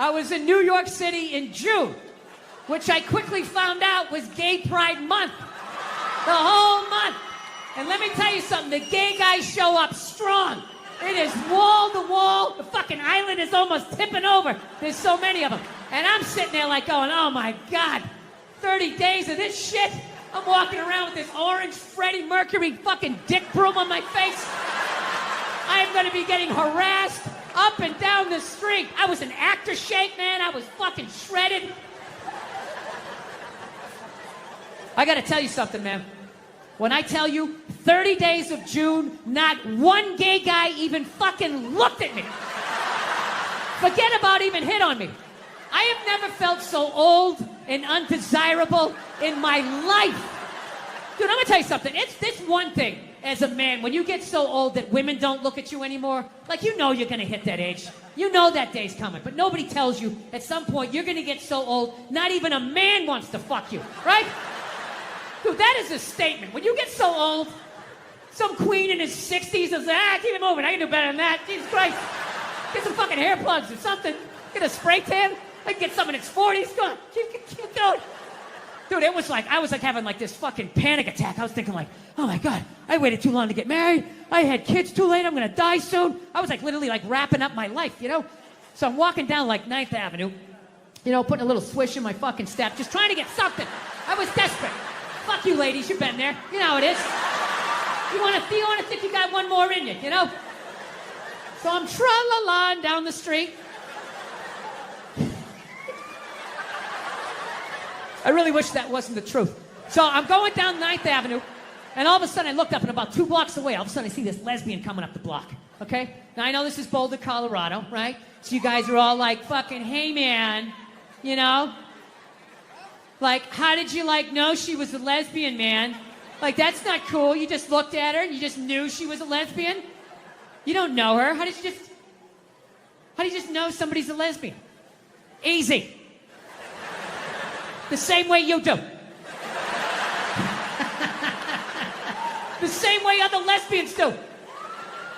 I was in New York City in June, which I quickly found out was Gay Pride Month. The whole month. And let me tell you something, the gay guys show up strong. It is wall to wall. The fucking island is almost tipping over. There's so many of them. And I'm sitting there like going, oh my God, 30 days of this shit. I'm walking around with this orange Freddie Mercury fucking dick broom on my face. I am going to be getting harassed up and down the street. I was in actor shape, man. I was fucking shredded. I got to tell you something, man. When I tell you 30 days of June, not one gay guy even fucking looked at me. Forget about even hit on me. I have never felt so old and undesirable in my life. Dude, I'm gonna tell you something. It's this one thing as a man, when you get so old that women don't look at you anymore, like you know you're gonna hit that age. You know that day's coming, but nobody tells you at some point you're gonna get so old, not even a man wants to fuck you, right? Dude, that is a statement. When you get so old, some queen in his 60s is like, keep it moving, I can do better than that. Jesus Christ. Get some fucking hair plugs or something. Get a spray tan. I can get some in its 40s. Go on, keep going. Dude, it was like, I was like having like this fucking panic attack. I was thinking like, oh my God, I waited too long to get married. I had kids too late. I'm gonna die soon. I was like literally like wrapping up my life, you know? So I'm walking down like 9th Avenue, you know, putting a little swish in my fucking step, just trying to get something. I was desperate. Fuck you ladies, you've been there. You know how it is. You wanna think you got one more in you, you know? So I'm tra-la-la down the street. I really wish that wasn't the truth. So I'm going down 9th Avenue, and all of a sudden I looked up, and about 2 blocks away, all of a sudden I see this lesbian coming up the block, okay? Now I know this is Boulder, Colorado, right? So you guys are all like, fucking, hey man, you know? Like, how did you like know she was a lesbian, man? Like, that's not cool. You just looked at her and you just knew she was a lesbian? You don't know her. How do you just know somebody's a lesbian? Easy. The same way you do. The same way other lesbians do.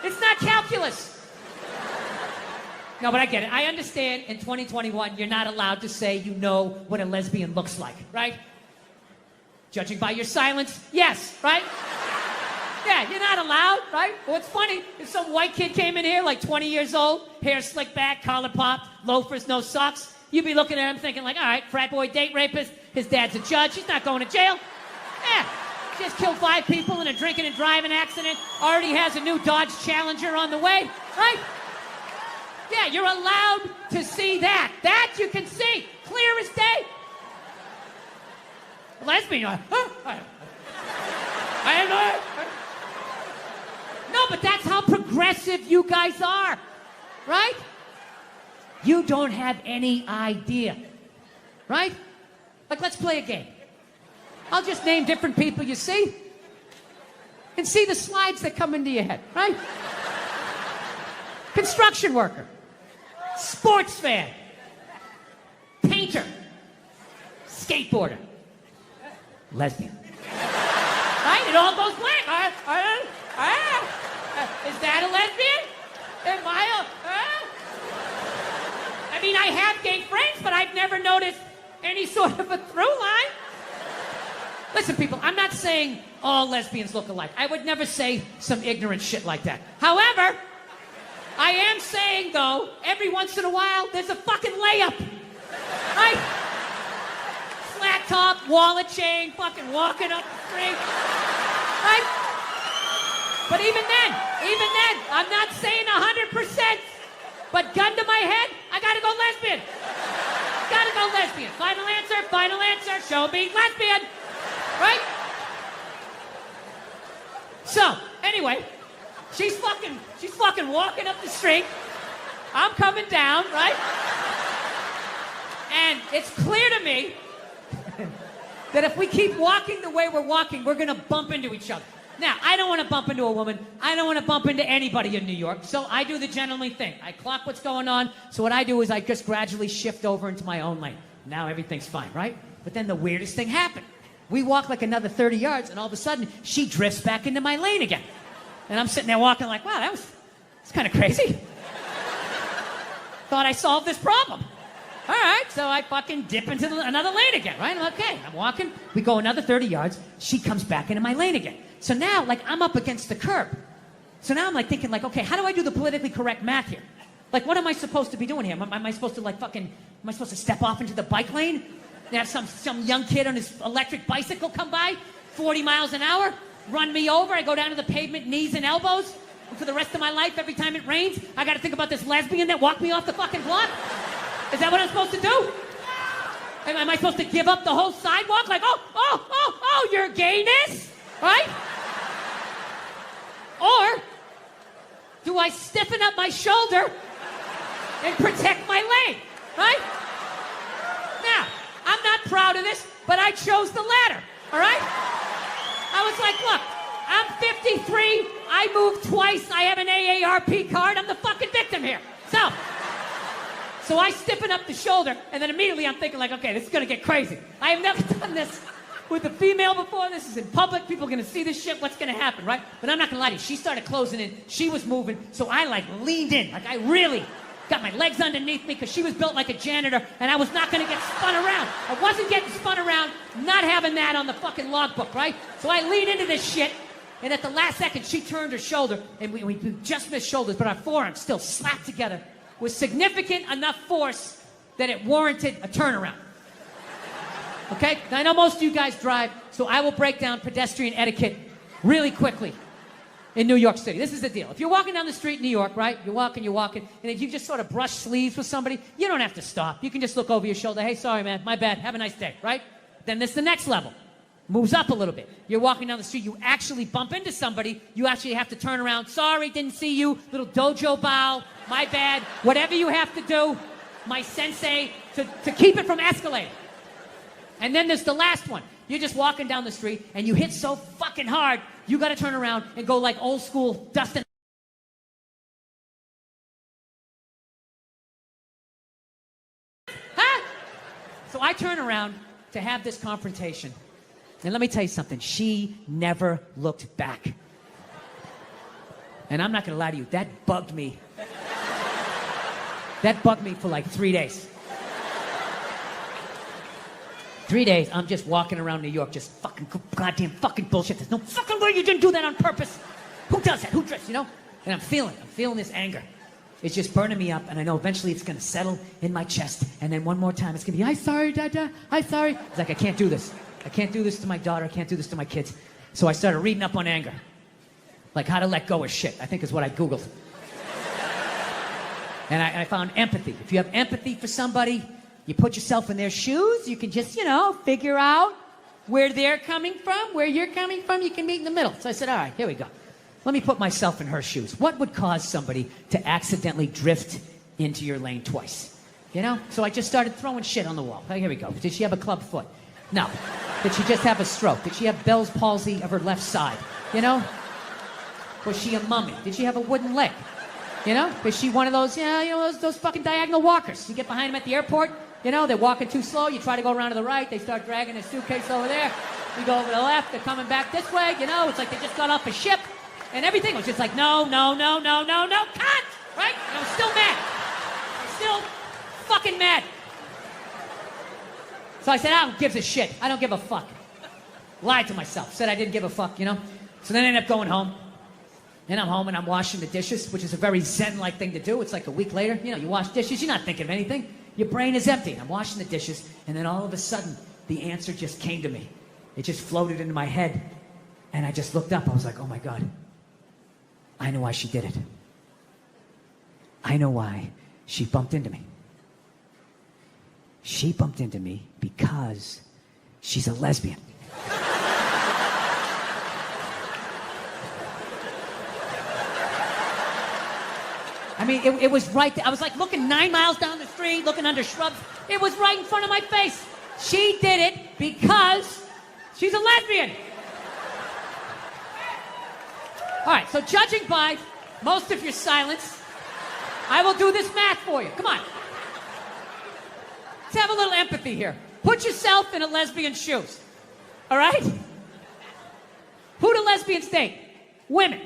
It's not calculus. No, but I get it. I understand in 2021, you're not allowed to say you know what a lesbian looks like, right? Judging by your silence, yes, right? Yeah, you're not allowed, right? Well, it's funny. If some white kid came in here, like 20 years old, hair slicked back, collar popped, loafers, no socks, you'd be looking at him thinking like, all right, frat boy, date rapist, his dad's a judge, he's not going to jail. Yeah, just killed 5 people in a drinking and driving accident, already has a new Dodge Challenger on the way, right? Yeah, you're allowed to see that. That you can see, clear as day. Lesbian, I know. No, but that's how progressive you guys are, right? You don't have any idea, right? Like, let's play a game. I'll just name different people you see and see the slides that come into your head, right? Construction worker, sports fan, painter, skateboarder, lesbian. Right? It all goes blank. Is that a lesbian? Am I I mean, I have gay friends, but I've never noticed any sort of a through line. Listen, people, I'm not saying all lesbians look alike. I would never say some ignorant shit like that. However, I am saying, though, every once in a while, there's a fucking layup. Right? Flat top, wallet chain, fucking walking up the street. Right? But even then, I'm not saying 100%. But gun to my head, I gotta go lesbian. Gotta go lesbian. Final answer, show me lesbian. Right? So, anyway, she's fucking walking up the street. I'm coming down, right? And it's clear to me that if we keep walking the way we're walking, we're gonna bump into each other. Now, I don't want to bump into a woman. I don't want to bump into anybody in New York. So I do the gentlemanly thing. I clock what's going on. So what I do is I just gradually shift over into my own lane. Now everything's fine, right? But then the weirdest thing happened. We walk like another 30 yards, and all of a sudden, she drifts back into my lane again. And I'm sitting there walking like, wow, that's kind of crazy. Thought I solved this problem. All right, so I fucking dip into another lane again, right? Okay, I'm walking. We go another 30 yards. She comes back into my lane again. So now, like, I'm up against the curb. So now I'm like thinking, like, okay, how do I do the politically correct math here? Like, what am I supposed to be doing here? Am I supposed to, like, am I supposed to step off into the bike lane? And have some young kid on his electric bicycle come by, 40 miles an hour, run me over. I go down to the pavement, knees and elbows. And for the rest of my life, every time it rains, I got to think about this lesbian that walked me off the fucking block? Is that what I'm supposed to do? Am I supposed to give up the whole sidewalk? Like, oh, your gayness? Right? Or do I stiffen up my shoulder and protect my lane? Right? Now, I'm not proud of this, but I chose the latter. All right? I was like, look, I'm 53. I moved twice. I have an AARP card. I'm the fucking victim here. So I stiffen up the shoulder, and then immediately I'm thinking, like, okay, this is going to get crazy. I have never done this with a female before. This is in public. People are going to see this shit. What's going to happen, right? But I'm not going to lie to you. She started closing in. She was moving. So I, like, leaned in. Like, I really got my legs underneath me because she was built like a janitor, and I was not going to get spun around. I wasn't getting spun around, not having that on the fucking logbook, right? So I leaned into this shit, and at the last second, she turned her shoulder, and we just missed shoulders, but our forearms still slapped together with significant enough force that it warranted a turnaround. Okay? Now, I know most of you guys drive, so I will break down pedestrian etiquette really quickly in New York City. This is the deal. If you're walking down the street in New York, right? You're walking, and if you just sort of brush sleeves with somebody, you don't have to stop. You can just look over your shoulder. Hey, sorry, man. My bad. Have a nice day, right? Then this is the next level. Moves up a little bit. You're walking down the street. You actually bump into somebody. You actually have to turn around. Sorry, didn't see you. Little dojo bow. My bad. Whatever you have to do, my sensei, to keep it from escalating. And then there's the last one. You're just walking down the street, and you hit so fucking hard, you got to turn around and go like old school Dustin. Huh? So I turn around to have this confrontation. And let me tell you something. She never looked back. And I'm not going to lie to you. That bugged me. That bugged me for like 3 days. 3 days, I'm just walking around New York, just fucking goddamn fucking bullshit. There's no fucking way you didn't do that on purpose. Who does that? Who does, you know? And I'm feeling this anger. It's just burning me up, and I know eventually it's gonna settle in my chest, and then one more time it's gonna be, I'm sorry, Dada, I'm sorry. It's like, I can't do this. I can't do this to my daughter, I can't do this to my kids. So I started reading up on anger. Like how to let go of shit, I think is what I Googled. And I found empathy. If you have empathy for somebody, you put yourself in their shoes, you can just, you know, figure out where they're coming from, where you're coming from, you can meet in the middle. So I said, all right, here we go. Let me put myself in her shoes. What would cause somebody to accidentally drift into your lane twice? You know? So I just started throwing shit on the wall. Oh, here we go. Did she have a club foot? No. Did she just have a stroke? Did she have Bell's palsy of her left side? You know? Was she a mummy? Did she have a wooden leg? You know? Was she one of those, yeah, you know, those fucking diagonal walkers? You get behind them at the airport, you know, they're walking too slow, you try to go around to the right, they start dragging their suitcase over there, you go over to the left, they're coming back this way, you know, it's like they just got off a ship, and everything was just like, no, cut! Right? And I'm still mad. I'm still fucking mad. So I said, I don't give a shit. I don't give a fuck. Lied to myself. Said I didn't give a fuck, you know? So then I ended up going home. And I'm home and I'm washing the dishes, which is a very Zen-like thing to do. It's like a week later. You know, you wash dishes, you're not thinking of anything. Your brain is empty. I'm washing the dishes, and then all of a sudden, the answer just came to me. It just floated into my head. And I just looked up. I was like, oh my God. I know why she did it. I know why she bumped into me. She bumped into me because she's a lesbian. I mean, it was right there. I was like looking 9 miles down the street, looking under shrubs. It was right in front of my face. She did it because she's a lesbian. All right, so judging by most of your silence, I will do this math for you. Come on. Let's have a little empathy here. Put yourself in a lesbian's shoes. All right? Who do lesbians date? Women.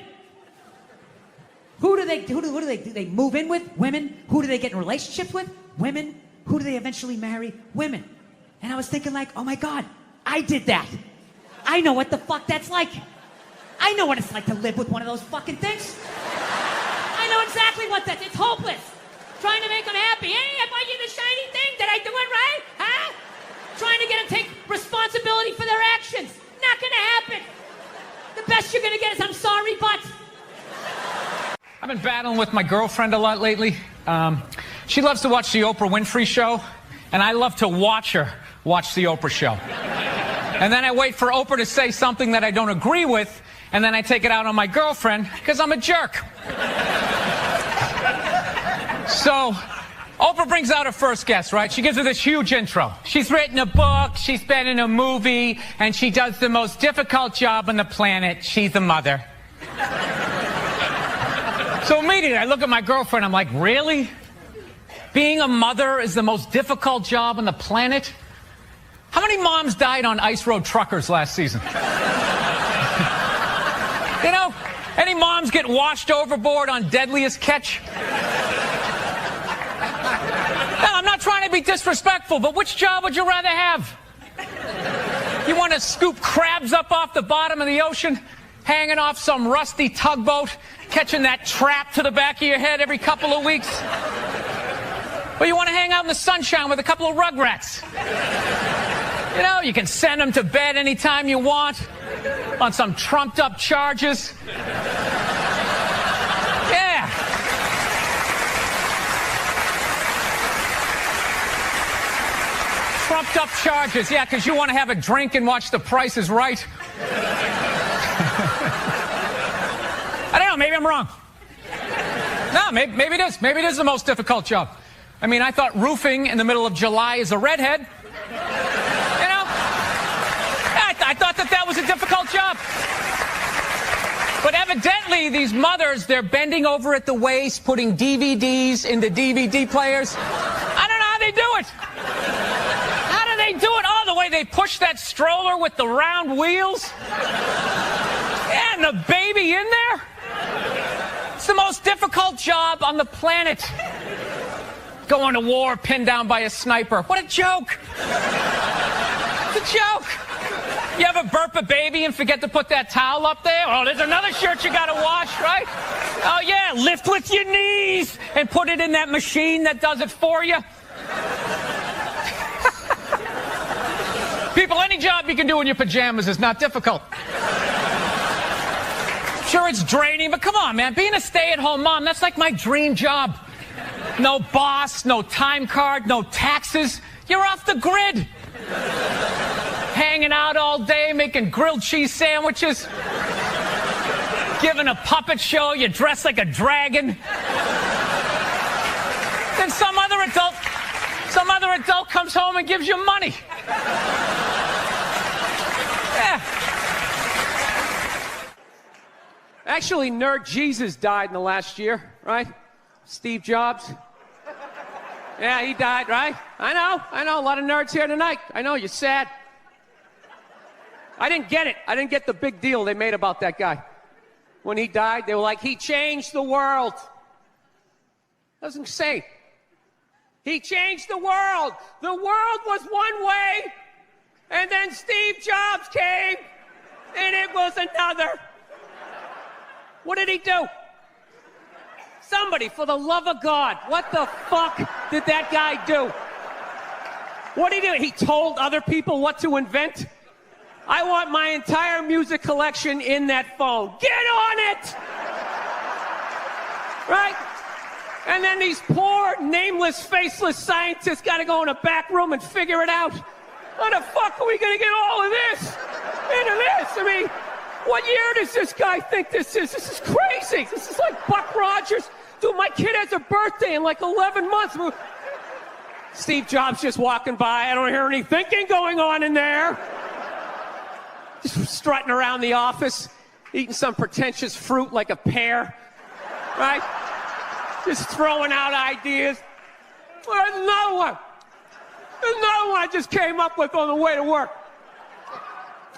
Who do they move in with? Women. Who do they get in relationships with? Women. who do they eventually marry? Women. And I was thinking like, oh my God, I did that. I know what the fuck that's like. I know what it's like to live with one of those fucking things. I know exactly what that's, it's hopeless. Trying to make them happy. Hey, I bought you the shiny thing. Did I do it right? Huh? Trying to get them to take responsibility for their actions. Not gonna happen. The best you're gonna get is I'm sorry, but. I've been battling with my girlfriend a lot lately. She loves to watch the Oprah Winfrey Show, and I love to watch her watch the Oprah Show. And then I wait for Oprah to say something that I don't agree with, and then I take it out on my girlfriend, because I'm a jerk. So, Oprah brings out her first guest, right? She gives her this huge intro. She's written a book, she's been in a movie, and she does the most difficult job on the planet. She's a mother. So immediately, I look at my girlfriend, I'm like, really? Being a mother is the most difficult job on the planet? How many moms died on ice road truckers last season? You know, any moms get washed overboard on Deadliest Catch? No, I'm not trying to be disrespectful, but which job would you rather have? You want to scoop crabs up off the bottom of the ocean, hanging off some rusty tugboat, catching that trap to the back of your head every couple of weeks? Or you want to hang out in the sunshine with a couple of rugrats? You know, you can send them to bed anytime you want on some trumped up charges. Yeah. Trumped up charges, yeah, because you want to have a drink and watch The Price is Right. I don't know, maybe I'm wrong. No, maybe it is. Maybe it is the most difficult job. I mean, I thought roofing in the middle of July as a redhead. You know? I thought that was a difficult job. But evidently, these mothers, they're bending over at the waist, putting DVDs into DVD players. I don't know how they do it. How do they do it? Oh, the way they push that stroller with the round wheels. Yeah, and the baby in there. It's the most difficult job on the planet. Going to war, pinned down by a sniper. What a joke. It's a joke. You ever burp a baby and forget to put that towel up there? Oh, there's another shirt you gotta wash, right? Oh yeah, lift with your knees and put it in that machine that does it for you. People, any job you can do in your pajamas is not difficult. Sure, it's draining, but come on, man. Being a stay-at-home mom, that's like my dream job. No boss, no time card, no taxes. You're off the grid. Hanging out all day, making grilled cheese sandwiches. Giving a puppet show, you dress like a dragon. Then some other adult comes home and gives you money. Yeah. Actually, Nerd Jesus died in the last year, right? Steve Jobs. Yeah, he died, right? I know, a lot of nerds here tonight. I know, you're sad. I didn't get it. I didn't get the big deal they made about that guy. When he died, they were like, he changed the world. That was insane. He changed the world. The world was one way, and then Steve Jobs came, and it was another. What did he do? Somebody, for the love of God, what the fuck did that guy do? What did he do? He told other people what to invent? I want my entire music collection in that phone. Get on it! Right? And then these poor, nameless, faceless scientists got to go in a back room and figure it out. How the fuck are we going to get all of this into this? I mean, what year does this guy think this is? This is crazy. This is like Buck Rogers. Dude, my kid has a birthday in like 11 months. Steve Jobs just walking by. I don't hear any thinking going on in there. Just strutting around the office, eating some pretentious fruit like a pear. Right? Just throwing out ideas. There's another one. There's another one I just came up with on the way to work.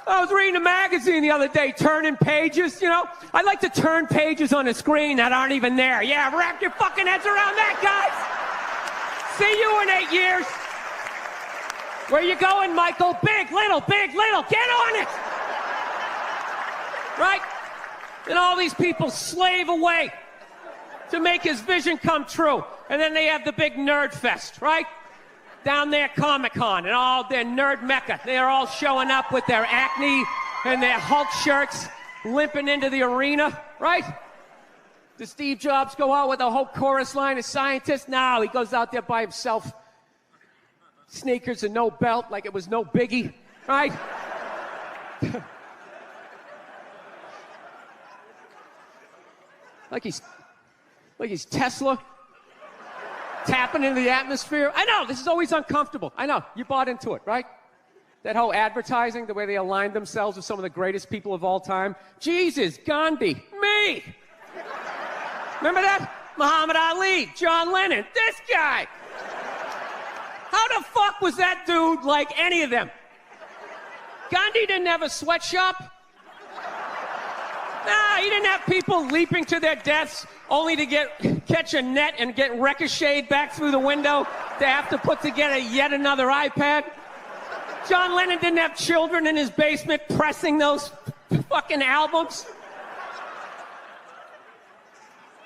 I was reading a magazine the other day, turning pages, you know. I like to turn pages on a screen that aren't even there. Yeah, wrap your fucking heads around that, guys. See you in 8 years. Where you going, Michael? Big, little, get on it. Right? And all these people slave away to make his vision come true. And then they have the big nerd fest, right? Down there, Comic-Con, and all their nerd mecca. They're all showing up with their acne and their Hulk shirts, limping into the arena, right? Does Steve Jobs go out with a whole chorus line of scientists? No, he goes out there by himself. Sneakers and no belt, like it was no biggie, right? like he's Tesla, tapping into the atmosphere. I know, this is always uncomfortable. I know, you bought into it, right? That whole advertising, the way they aligned themselves with some of the greatest people of all time. Jesus, Gandhi, me. Remember that? Muhammad Ali, John Lennon, this guy. How the fuck was that dude like any of them? Gandhi didn't have a sweatshop. Nah, he didn't have people leaping to their deaths only to catch a net and get ricocheted back through the window to have to put together yet another iPad. John Lennon didn't have children in his basement pressing those fucking albums.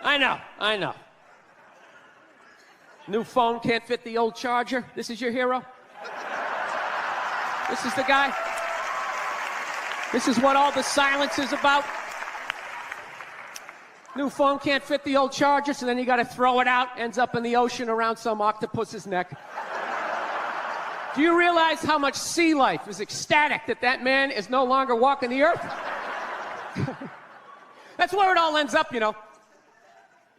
I know. New phone can't fit the old charger. This is your hero? This is the guy? This is what all the silence is about? New phone can't fit the old charger, so then you gotta throw it out, ends up in the ocean around some octopus's neck. Do you realize how much sea life is ecstatic that that man is no longer walking the earth? That's where it all ends up, you know.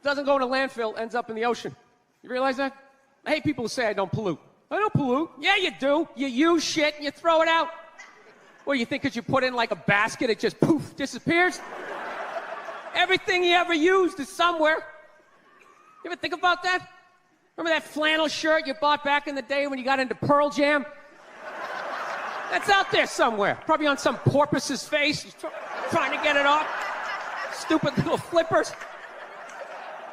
Doesn't go in a landfill, ends up in the ocean. You realize that? I hate people who say I don't pollute. I don't pollute. Yeah, you do. You use shit and you throw it out. Well, you think because you put it in like a basket, it just poof, disappears? Everything you ever used is somewhere. You ever think about that? Remember that flannel shirt you bought back in the day when you got into Pearl Jam? That's out there somewhere. Probably on some porpoise's face. He's trying to get it off. Stupid little flippers.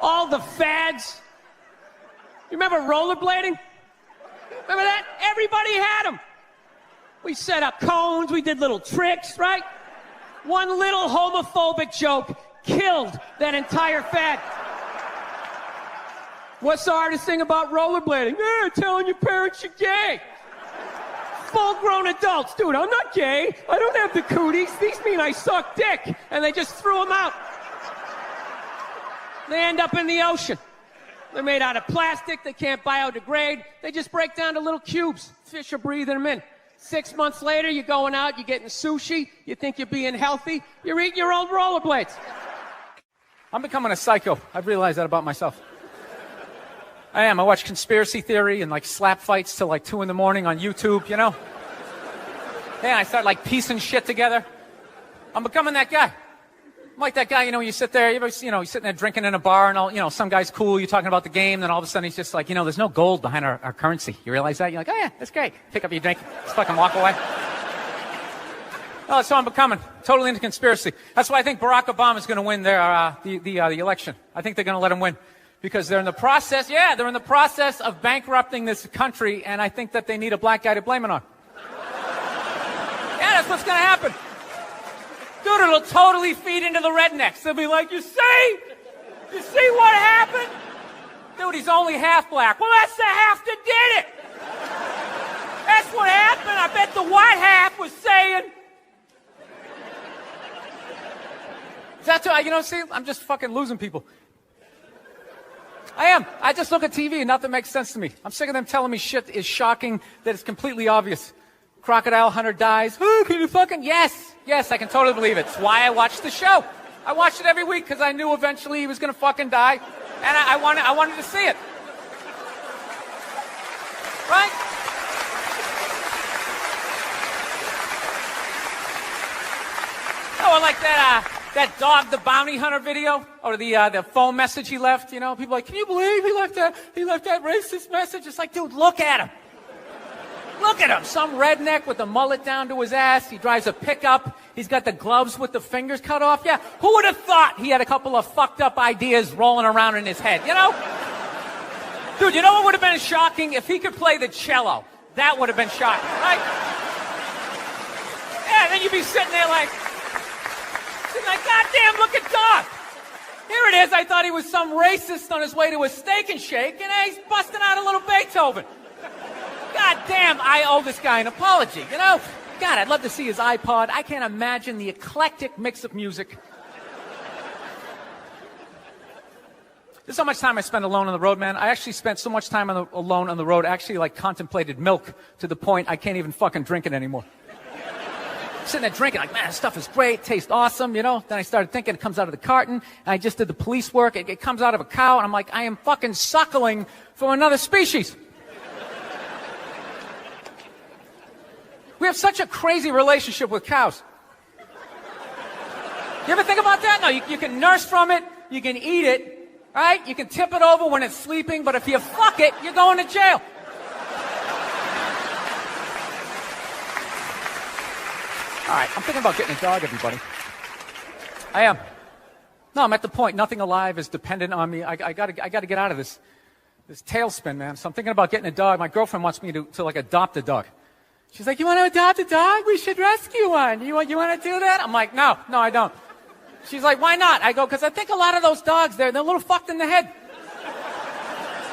All the fads. You remember rollerblading? Remember that? Everybody had them. We set up cones, we did little tricks, right? One little homophobic joke killed that entire fad. What's the hardest thing about rollerblading? Telling your parents you're gay. Full-grown adults. Dude, I'm not gay. I don't have the cooties. These mean I suck dick. And they just threw them out. They end up in the ocean. They're made out of plastic. They can't biodegrade. They just break down to little cubes. Fish are breathing them in. 6 months later, you're going out, you're getting sushi. You think you're being healthy. You're eating your own rollerblades. I'm becoming a psycho. I've realized that about myself. I am. I watch conspiracy theory and like slap fights till like 2 in the morning on YouTube, you know? Yeah, I start like piecing shit together. I'm becoming that guy. I'm like that guy, you know, you sit there, you're sitting there drinking in a bar and all, you know, some guy's cool, you're talking about the game, then all of a sudden he's just like, you know, there's no gold behind our currency. You realize that? You're like, oh yeah, that's great. Pick up your drink, just fucking walk away. Oh, that's what I'm becoming. Totally into conspiracy. That's why I think Barack Obama is going to win the election. I think they're going to let him win. Because they're in the process of bankrupting this country, and I think that they need a black guy to blame it on. Yeah, that's what's going to happen. Dude, it'll totally feed into the rednecks. They'll be like, you see what happened? Dude, he's only half black. Well, that's the half that did it. That's what happened. I bet the white half was saying. That's what, you know, see, I'm just fucking losing people. I am. I just look at TV and nothing makes sense to me. I'm sick of them telling me shit is shocking, that it's completely obvious. Crocodile hunter dies. Oh, can you fucking... Yes, I can totally believe it. It's why I watch the show. I watched it every week because I knew eventually he was going to fucking die. And I wanted to see it. Right? Oh, I like that dog, the bounty hunter video, or the phone message he left. You know, people are like, can you believe he left that racist message? It's like, dude, look at him. Look at him. Some redneck with a mullet down to his ass. He drives a pickup. He's got the gloves with the fingers cut off. Yeah, who would have thought he had a couple of fucked up ideas rolling around in his head, you know? Dude, you know what would have been shocking? If he could play the cello. That would have been shocking, right? Yeah, then you'd be sitting there like, goddamn, look at Doc. Here it is. I thought he was some racist on his way to a steak and shake, and he's busting out a little Beethoven. God damn, I owe this guy an apology, you know? God, I'd love to see his iPod. I can't imagine the eclectic mix of music. This is how much time I spend alone on the road, man. I actually spent so much time alone on the road, I actually like contemplated milk to the point I can't even fucking drink it anymore. Sitting there drinking, like, man, this stuff is great, tastes awesome, you know? Then I started thinking it comes out of the carton, and I just did the police work, it comes out of a cow, and I'm like, I am fucking suckling from another species. We have such a crazy relationship with cows. You ever think about that? No, you can nurse from it, you can eat it, right? You can tip it over when it's sleeping, but if you fuck it, you're going to jail. All right, I'm thinking about getting a dog, everybody. I am. No, I'm at the point. Nothing alive is dependent on me. I gotta get out of this tailspin, man. So I'm thinking about getting a dog. My girlfriend wants me to like adopt a dog. She's like, you want to adopt a dog? We should rescue one. You want to do that? I'm like, no, I don't. She's like, why not? I go, because I think a lot of those dogs they're a little fucked in the head.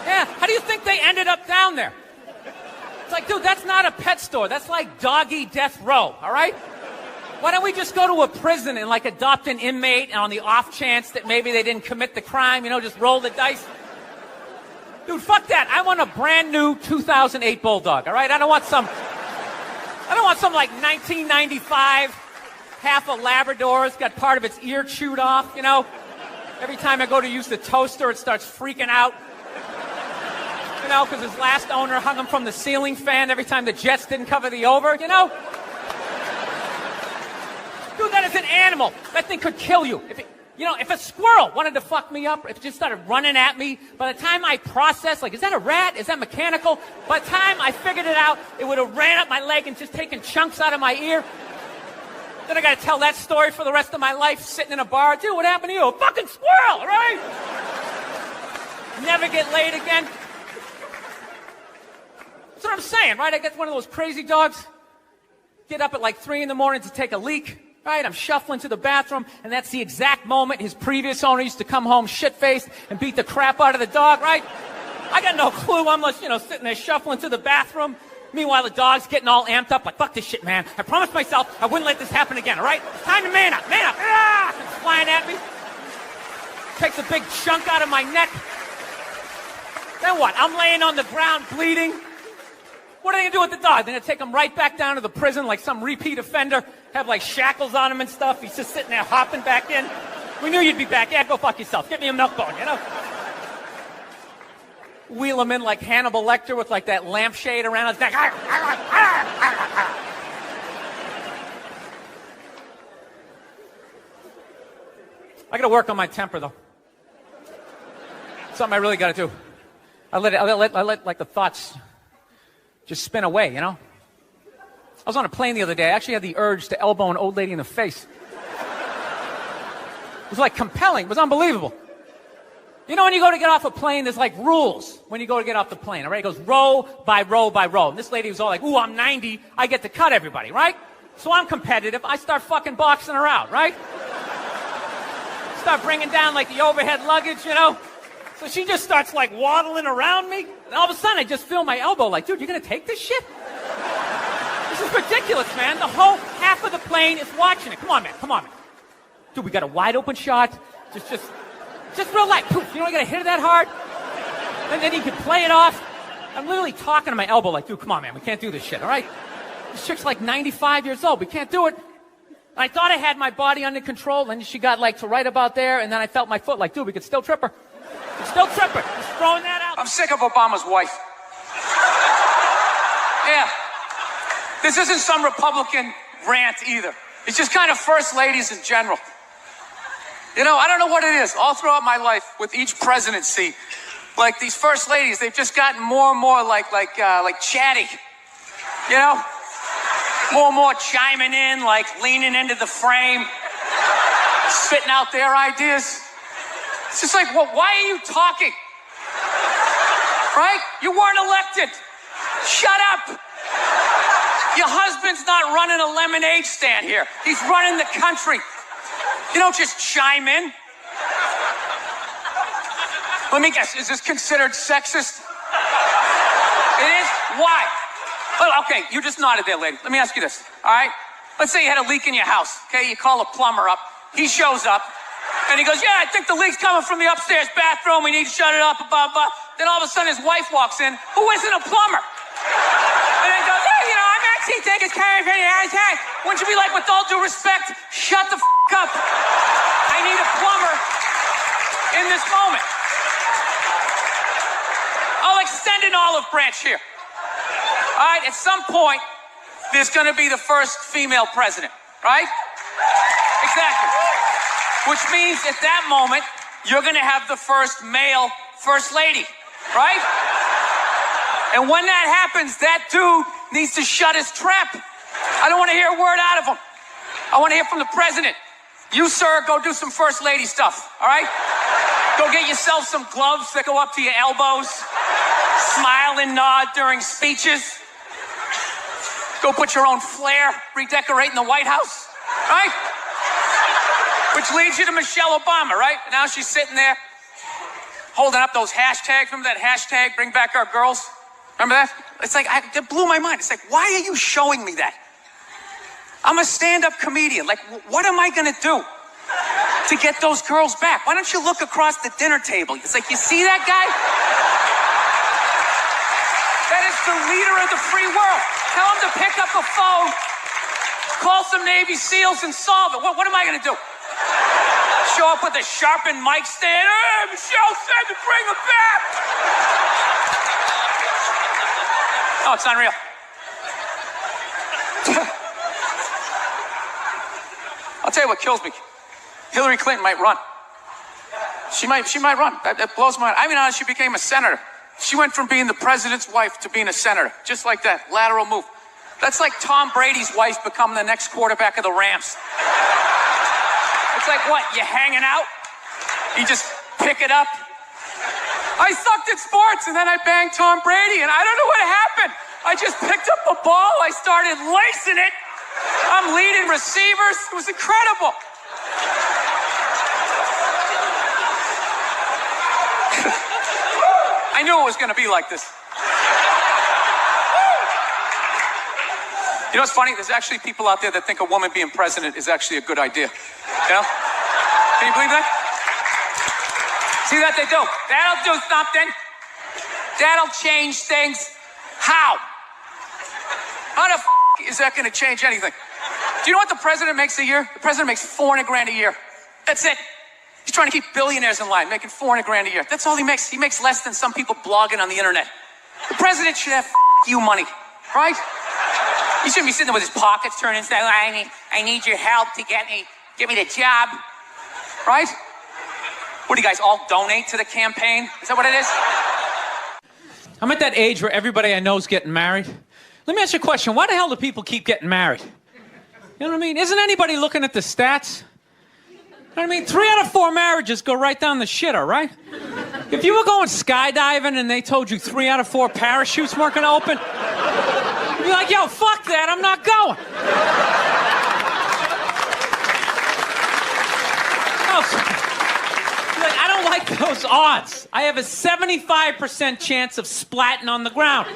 Yeah. How do you think they ended up down there? It's like, dude, that's not a pet store. That's like doggy death row. All right. Why don't we just go to a prison and like adopt an inmate, and on the off chance that maybe they didn't commit the crime, you know, just roll the dice? Dude, fuck that. I want a brand new 2008 Bulldog, all right? I don't want some like 1995, half a Labrador. It's got part of its ear chewed off, you know? Every time I go to use the toaster, it starts freaking out. You know, because his last owner hung him from the ceiling fan every time the Jets didn't cover the over, you know? Dude, that is an animal. That thing could kill you. If a squirrel wanted to fuck me up, if it just started running at me, by the time I processed, like, is that a rat? Is that mechanical? By the time I figured it out, it would have ran up my leg and just taken chunks out of my ear. Then I got to tell that story for the rest of my life, sitting in a bar. Dude, what happened to you? A fucking squirrel, right? Never get laid again. That's what I'm saying, right? I get one of those crazy dogs, get up at like 3 in the morning to take a leak. Right, I'm shuffling to the bathroom, and that's the exact moment his previous owner used to come home shit-faced and beat the crap out of the dog, right? I got no clue. I'm just, sitting there shuffling to the bathroom. Meanwhile, the dog's getting all amped up, like, fuck this shit, man. I promised myself I wouldn't let this happen again, all right? It's time to man up, man up. Ah! It's flying at me. Takes a big chunk out of my neck. Then what? I'm laying on the ground bleeding. What are they going to do with the dog? They're going to take him right back down to the prison like some repeat offender, have like shackles on him and stuff. He's just sitting there hopping back in. We knew you'd be back. Yeah, go fuck yourself. Get me a milk bone, you know? Wheel him in like Hannibal Lecter with like that lampshade around his neck. I got to work on my temper, though. Something I really got to do. I let like the thoughts just spin away, you know? I was on a plane the other day. I actually had the urge to elbow an old lady in the face. It was like compelling. It was unbelievable. You know, when you go to get off a plane, there's like rules when you go to get off the plane, all right? It goes row by row by row. And this lady was all like, ooh, I'm 90. I get to cut everybody, right? So I'm competitive. I start fucking boxing her out, right? Start bringing down like the overhead luggage, you know? So she just starts like waddling around me. And all of a sudden, I just feel my elbow like, dude, you're going to take this shit? This is ridiculous, man. The whole half of the plane is watching it. Come on, man. Dude, we got a wide open shot. Just real light. Poof. You don't got to hit it that hard. And then you can play it off. I'm literally talking to my elbow like, dude, come on, man. We can't do this shit, all right? This chick's like 95 years old. We can't do it. And I thought I had my body under control. And she got like to right about there. And then I felt my foot like, dude, we could still trip her. Still tripping. Just throwing that out. I'm sick of Obama's wife. Yeah. This isn't some Republican rant either. It's just kind of first ladies in general. You know, I don't know what it is. All throughout my life, with each presidency, like these first ladies, they've just gotten more and more like chatty. You know, more and more chiming in, like leaning into the frame, spitting out their ideas. It's just like, well, why are you talking? Right? You weren't elected. Shut up. Your husband's not running a lemonade stand here. He's running the country. You don't just chime in. Let me guess, is this considered sexist? It is? Why? Well, okay, you just nodded there, lady. Let me ask you this, all right? Let's say you had a leak in your house, okay? You call a plumber up. He shows up, and he goes, yeah, I think the leak's coming from the upstairs bathroom. We need to shut it up, blah, blah. Then all of a sudden, his wife walks in, who isn't a plumber. And then goes, hey, you know, I'm actually taking care of it. Wouldn't you be like, with all due respect, shut the up. I need a plumber in this moment. I'll extend an olive branch here. All right, at some point, there's going to be the first female president, right? Exactly. Which means at that moment, you're going to have the first male first lady, right? And when that happens, that dude needs to shut his trap. I don't want to hear a word out of him. I want to hear from the president. You, sir, go do some first lady stuff, all right? Go get yourself some gloves that go up to your elbows. Smile and nod during speeches. Go put your own flair, redecorating the White House, right? Which leads you to Michelle Obama, right? Now she's sitting there holding up those hashtags. Remember that hashtag, bring back our girls? Remember that? It's like, it blew my mind. It's like, why are you showing me that? I'm a stand-up comedian. Like, what am I gonna do to get those girls back? Why don't you look across the dinner table? It's like, you see that guy? That is the leader of the free world. Tell him to pick up the phone, call some Navy SEALs and solve it. What am I gonna do? Show up with a sharpened mic stand? Hey, Michelle said to bring him back. Oh, it's unreal. I'll tell you what kills me. Hillary Clinton might run. She might run. That blows my mind. I mean, how she became a senator. She went from being the president's wife to being a senator. Just like that. Lateral move. That's like Tom Brady's wife becoming the next quarterback of the Rams. It's like, what, you hanging out? You just pick it up? I sucked at sports, and then I banged Tom Brady, and I don't know what happened. I just picked up a ball. I started lacing it. I'm leading receivers. It was incredible. I knew it was going to be like this. You know what's funny? There's actually people out there that think a woman being president is actually a good idea. You know? Can you believe that? See that they do? That'll do something. That'll change things. How? How the is that going to change anything? Do you know what the president makes a year? The president makes $400,000 a year. That's it. He's trying to keep billionaires in line, making $400,000 a year. That's all he makes. He makes less than some people blogging on the internet. The president should have you money, right? He shouldn't be sitting there with his pockets turned inside. I need your help to get me the job, right? What do you guys all donate to the campaign? Is that what it is? I'm at that age where everybody I know is getting married. Let me ask you a question. Why the hell do people keep getting married? You know what I mean? Isn't anybody looking at the stats? You know what I mean? 3 out of 4 marriages go right down the shitter, right? If you were going skydiving and they told you 3 out of 4 parachutes weren't going to open, you'd be like, yo, fuck that, I'm not going. Like, I don't like those odds. I have a 75% chance of splatting on the ground.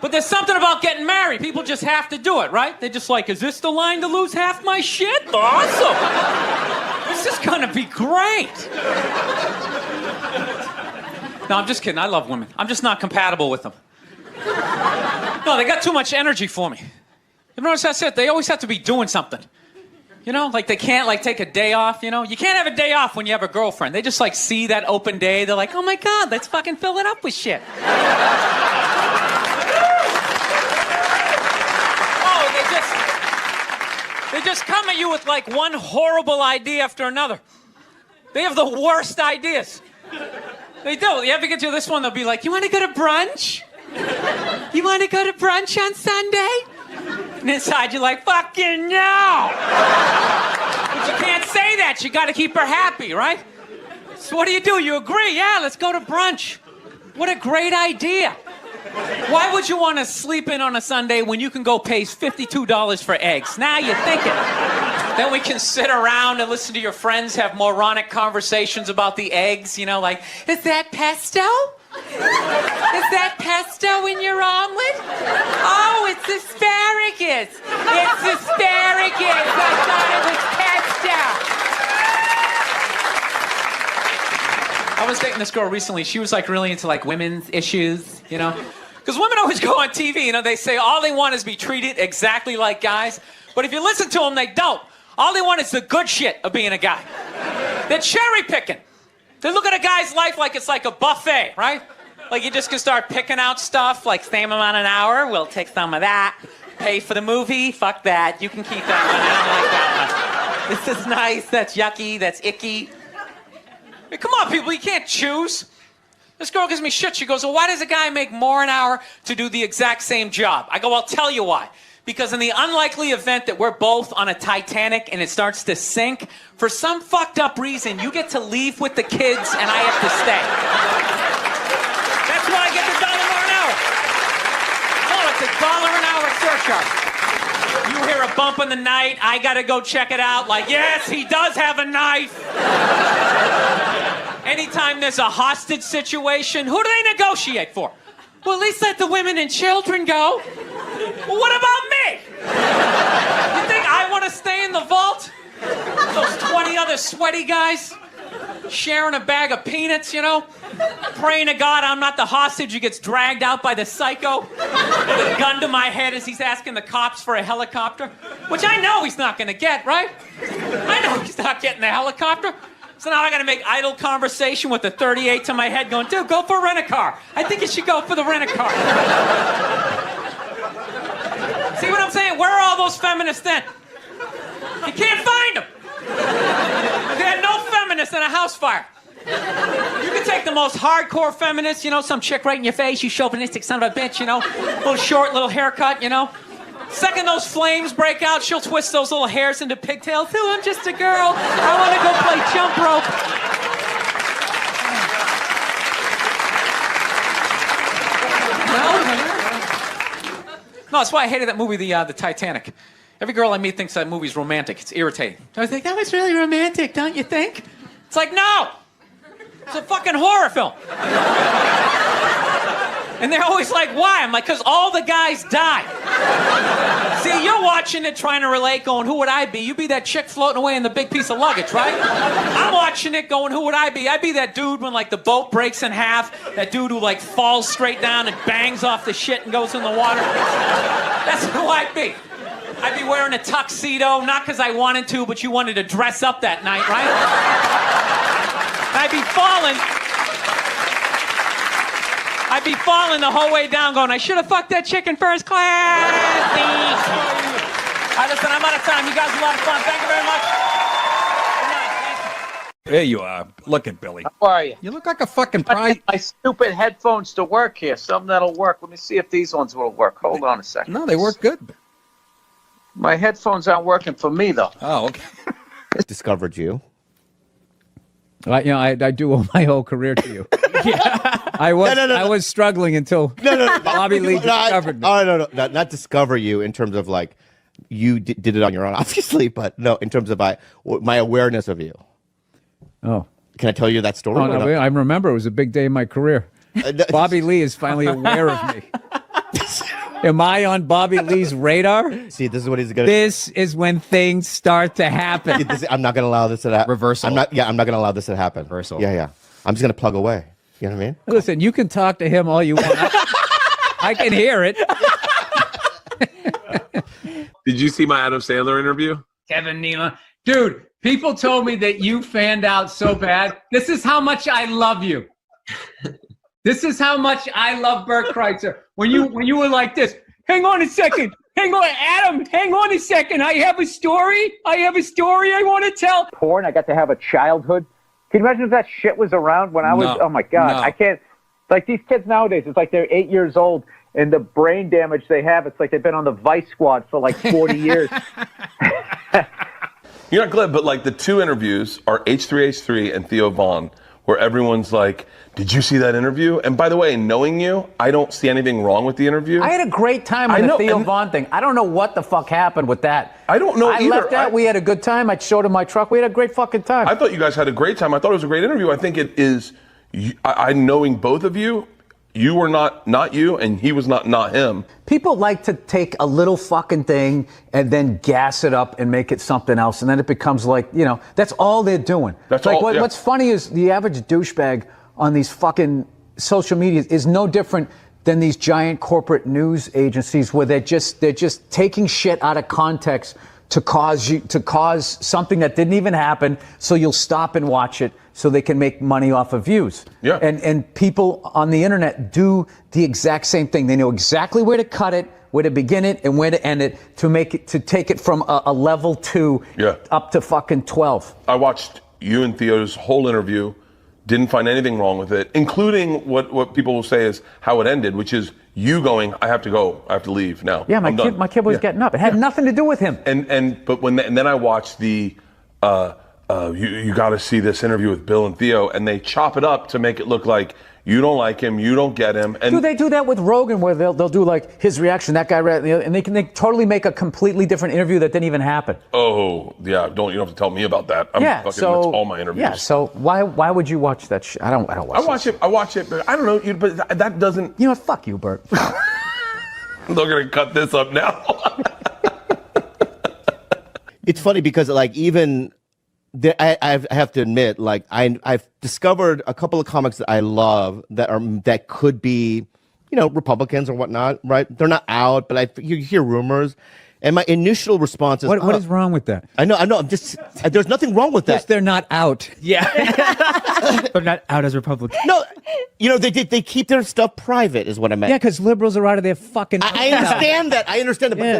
But there's something about getting married. People just have to do it, right? They're just like, is this the line to lose half my shit? Awesome. This is gonna be great. No, I'm just kidding. I love women. I'm just not compatible with them. No, they got too much energy for me. You notice that's it? They always have to be doing something. You know, like they can't like take a day off, you know? You can't have a day off when you have a girlfriend. They just like see that open day. They're like, oh my God, let's fucking fill it up with shit. They just come at you with like one horrible idea after another. They have the worst ideas. They do. You ever get to this one, they'll be like, you want to go to brunch? You want to go to brunch on Sunday? And inside you're like, fucking no! But you can't say that. You got to keep her happy, right? So what do? You agree? Yeah, let's go to brunch. What a great idea. Why would you want to sleep in on a Sunday when you can go pay $52 for eggs? Now you're thinking. Then we can sit around and listen to your friends have moronic conversations about the eggs, you know, like, is that pesto? Is that pesto in your omelet? Oh, it's asparagus. It's asparagus. I thought it was pesto. I was dating this girl recently. She was like really into like women's issues, you know? Because women always go on TV, you know, they say all they want is be treated exactly like guys. But if you listen to them, they don't. All they want is the good shit of being a guy. They're cherry picking. They look at a guy's life like it's like a buffet, right? Like you just can start picking out stuff, like same amount an hour, we'll take some of that. Pay for the movie, fuck that. You can keep that one, I don't like that one. This is nice, that's yucky, that's icky. I mean, come on, people, you can't choose. This girl gives me shit. She goes, well, why does a guy make more an hour to do the exact same job? I go, I'll tell you why. Because in the unlikely event that we're both on a Titanic and it starts to sink, for some fucked up reason, you get to leave with the kids and I have to stay. That's why I get the $1 more an hour. Oh, it's $1 an hour surcharge. You hear a bump in the night, I gotta go check it out. Like, yes, he does have a knife. Anytime there's a hostage situation, who do they negotiate for? Well, at least let the women and children go. Well, what about me? You think I want to stay in the vault? Those 20 other sweaty guys sharing a bag of peanuts, you know? Praying to God I'm not the hostage who gets dragged out by the psycho with a gun to my head as he's asking the cops for a helicopter, which I know he's not going to get, right? I know he's not getting the helicopter. So now I got to make idle conversation with the 38 to my head going, dude, go for a rent-a-car. I think you should go for the rent-a-car. See what I'm saying? Where are all those feminists then? You can't find them. They had no feminists in a house fire. You can take the most hardcore feminist, you know, some chick right in your face, you chauvinistic son of a bitch, you know, little short, little haircut, you know. Second those flames break out, she'll twist those little hairs into pigtails. Oh, I'm just a girl. I want to go play jump rope. No, that's why I hated that movie, the Titanic. Every girl I meet thinks that movie's romantic. It's irritating. I think that was really romantic, don't you think? It's like, no! It's a fucking horror film. And they're always like, why? I'm like, because all the guys die. See, you're watching it trying to relate, going, who would I be? You'd be that chick floating away in the big piece of luggage, right? I'm watching it going, who would I be? I'd be that dude when, like, the boat breaks in half, that dude who, like, falls straight down and bangs off the shit and goes in the water. That's who I'd be. I'd be wearing a tuxedo, not because I wanted to, but you wanted to dress up that night, right? I'd be falling the whole way down going, I should have fucked that chick in first class. All right, listen, I'm out of time. You guys are a lot of fun. Thank you very much. There you are. Look at Billy. How are you? You look like a fucking I prize. need my stupid headphones to work here. Something that'll work. Let me see if these ones will work. Hold on a second. No, they work good. My headphones aren't working for me, though. Oh, okay. Discovered you. I do owe my whole career to you. I was struggling until Bobby Lee discovered me. Oh, no, not discover you in terms of like you did it on your own, obviously, but no, in terms of my awareness of you. Oh, can I tell you that story? Oh, no, I remember it was a big day in my career. Bobby Lee is finally aware of me. Am I on Bobby Lee's radar? See, this is what he's gonna. This is when things start to happen. I'm not gonna allow this to happen. Reversal. I'm not gonna allow this to happen. Reversal. Yeah. I'm just gonna plug away. You know what I mean? Listen, you can talk to him all you want. I can hear it. Did you see my Adam Sandler interview? Kevin Nealon. Dude, people told me that you fanned out so bad. This is how much I love you. This is how much I love Burr Kreitzer. When you were like this, hang on a second. Hang on, Adam, hang on a second. I have a story I want to tell. Porn, I got to have a childhood. Can you imagine if that shit was around when I was, oh my God, I can't, like these kids nowadays, it's like they're 8 years old and the brain damage they have, it's like they've been on the Vice Squad for like 40 years. You're not glad, but like the two interviews are H3H3 and Theo Vaughn, where everyone's like, did you see that interview? And by the way, knowing you, I don't see anything wrong with the interview. I had a great time on the Theo Von thing. I don't know what the fuck happened with that. I don't know either. I left out. We had a good time. I showed him my truck. We had a great fucking time. I thought you guys had a great time. I thought it was a great interview. I think it is, I knowing both of you, you were not you, and he was not him. People like to take a little fucking thing and then gas it up and make it something else, and then it becomes like, that's all they're doing. That's like all. What's funny is the average douchebag on these fucking social media is no different than these giant corporate news agencies where they're just taking shit out of context to cause something that didn't even happen, so you'll stop and watch it so they can make money off of views. Yeah. And people on the internet do the exact same thing. They know exactly where to cut it, where to begin it, and where to end it to take it from a level 2 up to fucking 12. I watched you and Theo's whole interview, didn't find anything wrong with it, including what people will say is how it ended, which is you going, I have to go, I have to leave now. Yeah, my kid was getting up. It had nothing to do with him. And then I watched the you got to see this interview with Bill and Theo, and they chop it up to make it look like you don't like him, you don't get him. And do they do that with Rogan, where they'll do like his reaction, that guy, and they totally make a completely different interview that didn't even happen. Oh yeah, you don't have to tell me about that. That's all my interviews. Yeah, so why would you watch that shit? I don't watch it. I watch it, but I don't know. But that doesn't. You know what? Fuck you, Bert. They're gonna cut this up now. It's funny because even. I have to admit, I've discovered a couple of comics that I love that could be, Republicans or whatnot, right? They're not out, but you hear rumors, and my initial response is, what is wrong with that? I know. I'm just there's nothing wrong with that. Yes, they're not out. Yeah, they're not out as Republicans. No, they keep their stuff private, is what I meant. Yeah, because liberals are out of their fucking. I understand that.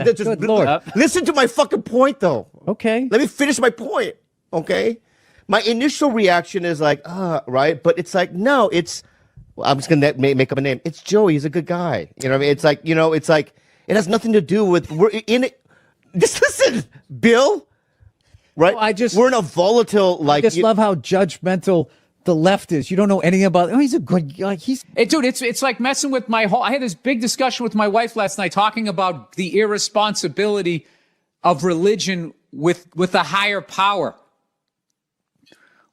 But just Lord. Listen to my fucking point, though. Okay. Let me finish my point. Okay, my initial reaction is like, right, but it's like, no, I'm just gonna make up a name. It's Joey. He's a good guy. You know what I mean? It's like, it has nothing to do with we're in it. Just listen, Bill. Right? We're in a volatile I just love how judgmental the left is. You don't know anything about. Oh, he's a good guy. Dude, it's like messing with my whole. I had this big discussion with my wife last night talking about the irresponsibility of religion with a higher power.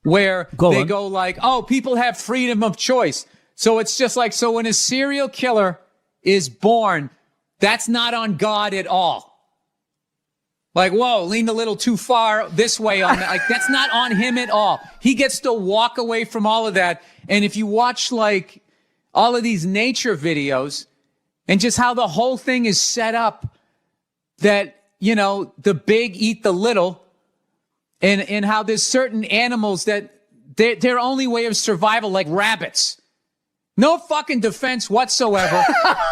Where they go like, oh, people have freedom of choice. So it's just like, so when a serial killer is born, that's not on God at all. Like, whoa, leaned a little too far this way on that. Like, that's not on him at all. He gets to walk away from all of that. And if you watch like all of these nature videos and just how the whole thing is set up that, the big eat the little, and how there's certain animals that their only way of survival, like rabbits, no fucking defense whatsoever.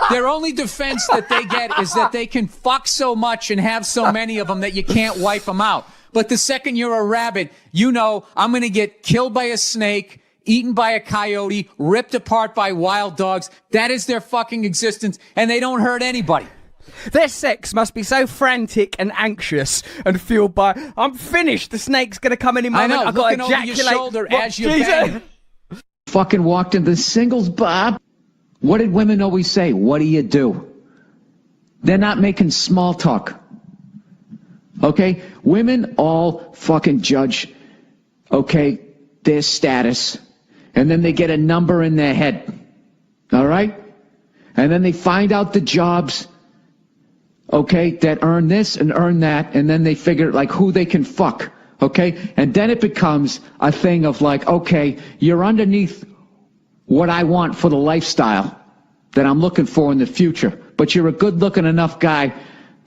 Their only defense that they get is that they can fuck so much and have so many of them that you can't wipe them out. But the second you're a rabbit, I'm going to get killed by a snake, eaten by a coyote, ripped apart by wild dogs. That is their fucking existence, and they don't hurt anybody. Their sex must be so frantic and anxious and fueled by, I'm finished, the snake's going to come any moment. I know, I've got to looking ejaculate. over your shoulder as you bang. Fucking walked into the singles bar. What did women always say? What do you do? They're not making small talk. Okay? Women all fucking judge, their status, and then they get a number in their head. All right? And then they find out the jobs that earn this and earn that, and then they figure like who they can fuck, and then it becomes a thing of like, you're underneath what I want for the lifestyle that I'm looking for in the future, but you're a good looking enough guy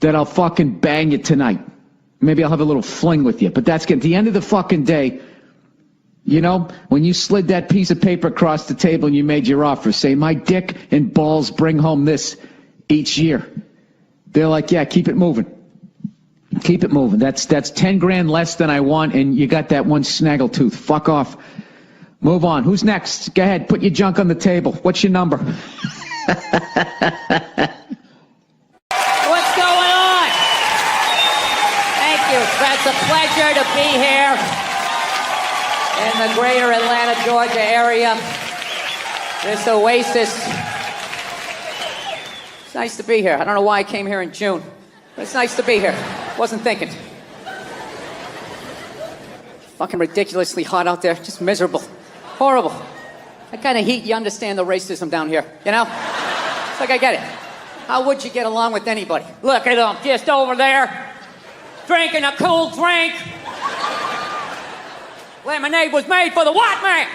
that I'll fucking bang you tonight. Maybe I'll have a little fling with you, but that's at the end of the fucking day. When you slid that piece of paper across the table and you made your offer, say my dick and balls bring home this each year. They're like, yeah, keep it moving. Keep it moving. That's 10 grand less than I want, and you got that one snaggletooth. Fuck off. Move on. Who's next? Go ahead. Put your junk on the table. What's your number? What's going on? Thank you. It's a pleasure to be here. in the greater Atlanta, Georgia area. This oasis. It's nice to be here. I don't know why I came here in June, but it's nice to be here. Wasn't thinking. Fucking ridiculously hot out there. Just miserable. Horrible. That kind of heat, you understand the racism down here, you know? It's like, I get it. How would you get along with anybody? Look at them, just over there, drinking a cool drink. Lemonade was made for the white man.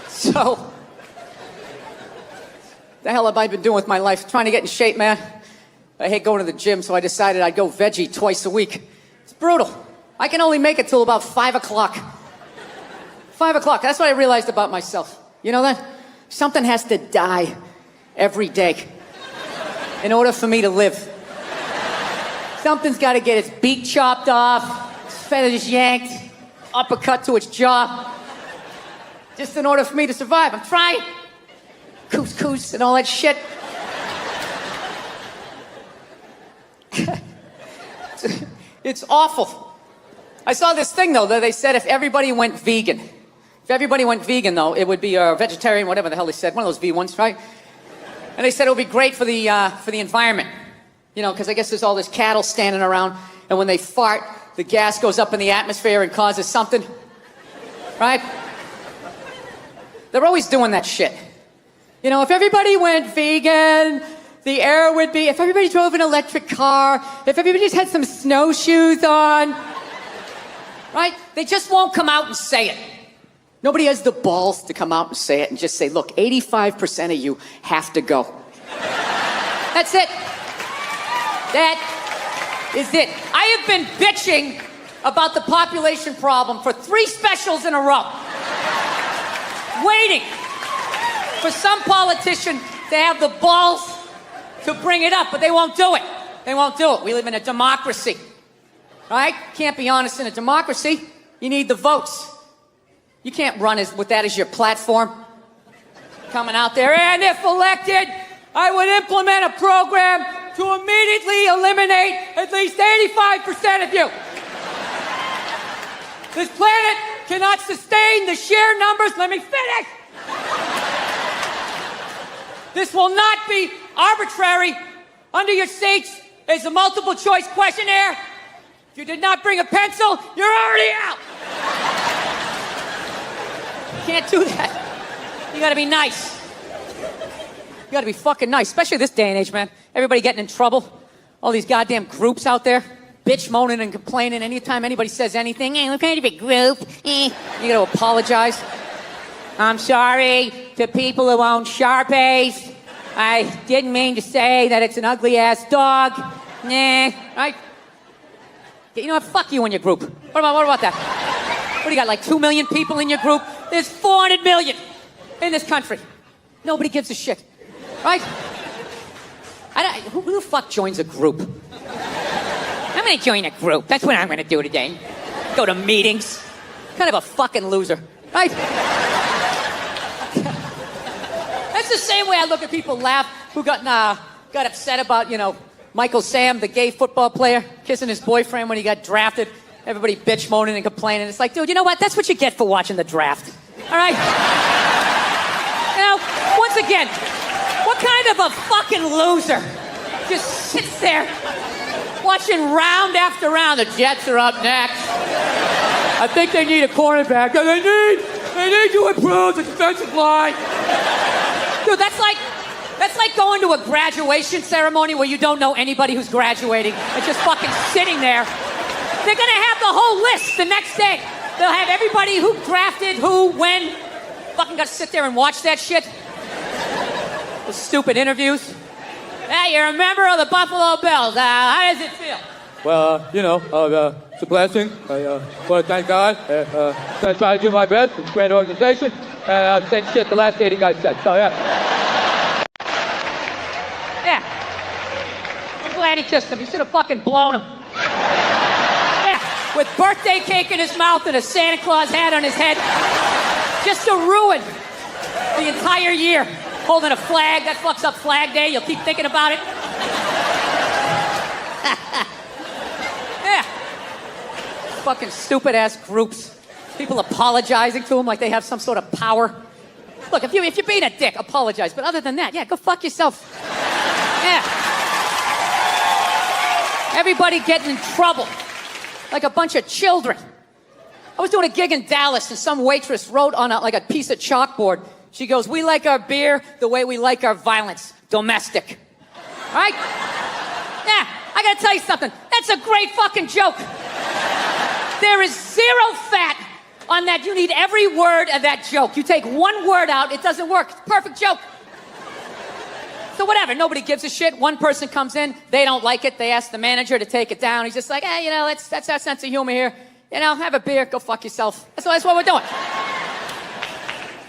So, the hell have I been doing with my life? Trying to get in shape, man. I hate going to the gym, so I decided I'd go veggie twice a week. It's brutal. I can only make it till about 5 o'clock. 5 o'clock, that's what I realized about myself. You know that? Something has to die every day in order for me to live. Something's got to get its beak chopped off, its feathers yanked, uppercut to its jaw, just in order for me to survive. I'm trying. Couscous and all that shit. It's awful. I saw this thing, though, that they said if everybody went vegan, though, it would be vegetarian, whatever the hell they said, one of those V ones, right? And they said it would be great for the environment. You know, because I guess there's all this cattle standing around, and when they fart, the gas goes up in the atmosphere and causes something, right? They're always doing that shit. You know, if everybody went vegan, the air would be, if everybody drove an electric car, if everybody just had some snowshoes on, right? They just won't come out and say it. Nobody has the balls to come out and say it and just say, look, 85% of you have to go. That's it. That is it. I have been bitching about the population problem for 3 specials in a row. Waiting for some politician to have the balls to bring it up, but they won't do it. They won't do it. We live in a democracy, right? Can't be honest in a democracy. You need the votes. You can't run with that as your platform. Coming out there, and if elected, I would implement a program to immediately eliminate at least 85% of you. This planet cannot sustain the sheer numbers. Let me finish. This will not be arbitrary. Under your seats is a multiple choice questionnaire. If you did not bring a pencil, you're already out. Can't do that. You gotta be nice. You gotta be fucking nice, especially this day and age, man. Everybody getting in trouble. All these goddamn groups out there, bitch moaning and complaining. Anytime anybody says anything, hey, what kind of a group? You gotta apologize. I'm sorry to people who own Sharpest. I didn't mean to say that it's an ugly ass dog. Nah, right? You know what? Fuck you and your group. What about that? What do you got, like 2 million people in your group? There's 400 million in this country. Nobody gives a shit, right? Who the fuck joins a group? I'm gonna join a group. That's what I'm gonna do today. Go to meetings. Kind of a fucking loser, right? That's the same way I look at people laugh who got upset about, you know, Michael Sam, the gay football player, kissing his boyfriend when he got drafted. Everybody bitch moaning and complaining. It's like, dude, you know what? That's what you get for watching the draft. All right? You know, once again, what kind of a fucking loser just sits there watching round after round? The Jets are up next. I think they need a cornerback. They need to improve the defensive line. Dude, that's like going to a graduation ceremony where you don't know anybody who's graduating. It's just fucking sitting there. They're gonna have the whole list the next day. They'll have everybody who drafted, who, when. Fucking gotta sit there and watch that shit. Those stupid interviews. Hey, you're a member of the Buffalo Bills. How does it feel? Well, you know, it's a blessing. I want to thank God. I try to do my best. It's a great organization. And same shit the last 80 guys said. So, yeah. Yeah. I'm glad he kissed him. He should have fucking blown him. Yeah. With birthday cake in his mouth and a Santa Claus hat on his head. Just to ruin the entire year. Holding a flag. That fucks up Flag Day. You'll keep thinking about it. Yeah. Fucking stupid-ass groups. People apologizing to them like they have some sort of power. Look, if you're being a dick, apologize. But other than that, yeah, go fuck yourself. Yeah. Everybody getting in trouble. Like a bunch of children. I was doing a gig in Dallas, and some waitress wrote on a piece of chalkboard. She goes, "We like our beer the way we like our violence. Domestic." Right? Yeah, I gotta tell you something. That's a great fucking joke. There is zero fat on that. You need every word of that joke. You take one word out, it doesn't work. It's a perfect joke. So whatever, nobody gives a shit. One person comes in, they don't like it. They ask the manager to take it down. He's just like, hey, that's our sense of humor here. Have a beer, go fuck yourself. That's what we're doing.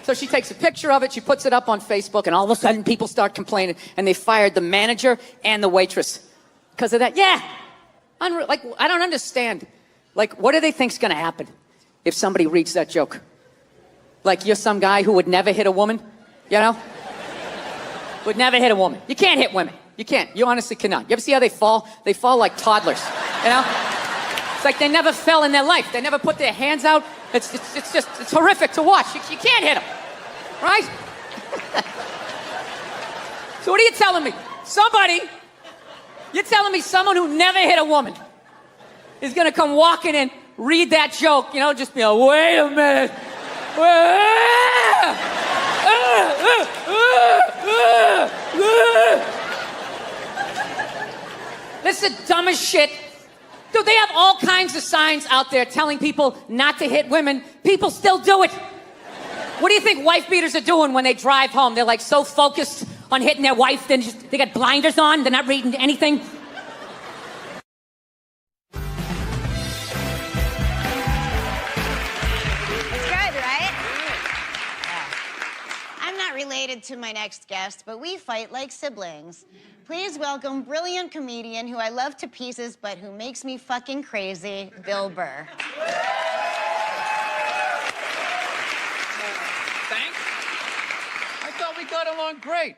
So she takes a picture of it, she puts it up on Facebook, and all of a sudden people start complaining, and they fired the manager and the waitress because of that. Yeah. I don't understand. What do they think's gonna happen if somebody reads that joke? You're some guy who would never hit a woman, Would never hit a woman. You can't hit women. You can't. You honestly cannot. You ever see how they fall? They fall like toddlers, It's like they never fell in their life. They never put their hands out. It's horrific to watch. You can't hit them, right? So what are you telling me? You're telling me someone who never hit a woman is gonna come walking in, read that joke, just be like, wait a minute. This is the dumbest shit. Dude, they have all kinds of signs out there telling people not to hit women. People still do it. What do you think wife beaters are doing when they drive home? They're so focused on hitting their wife, then they got blinders on, they're not reading anything. It's good, right? Yeah. I'm not related to my next guest, but we fight like siblings. Please welcome brilliant comedian who I love to pieces, but who makes me fucking crazy, Bill Burr. Thanks. I thought we got along great.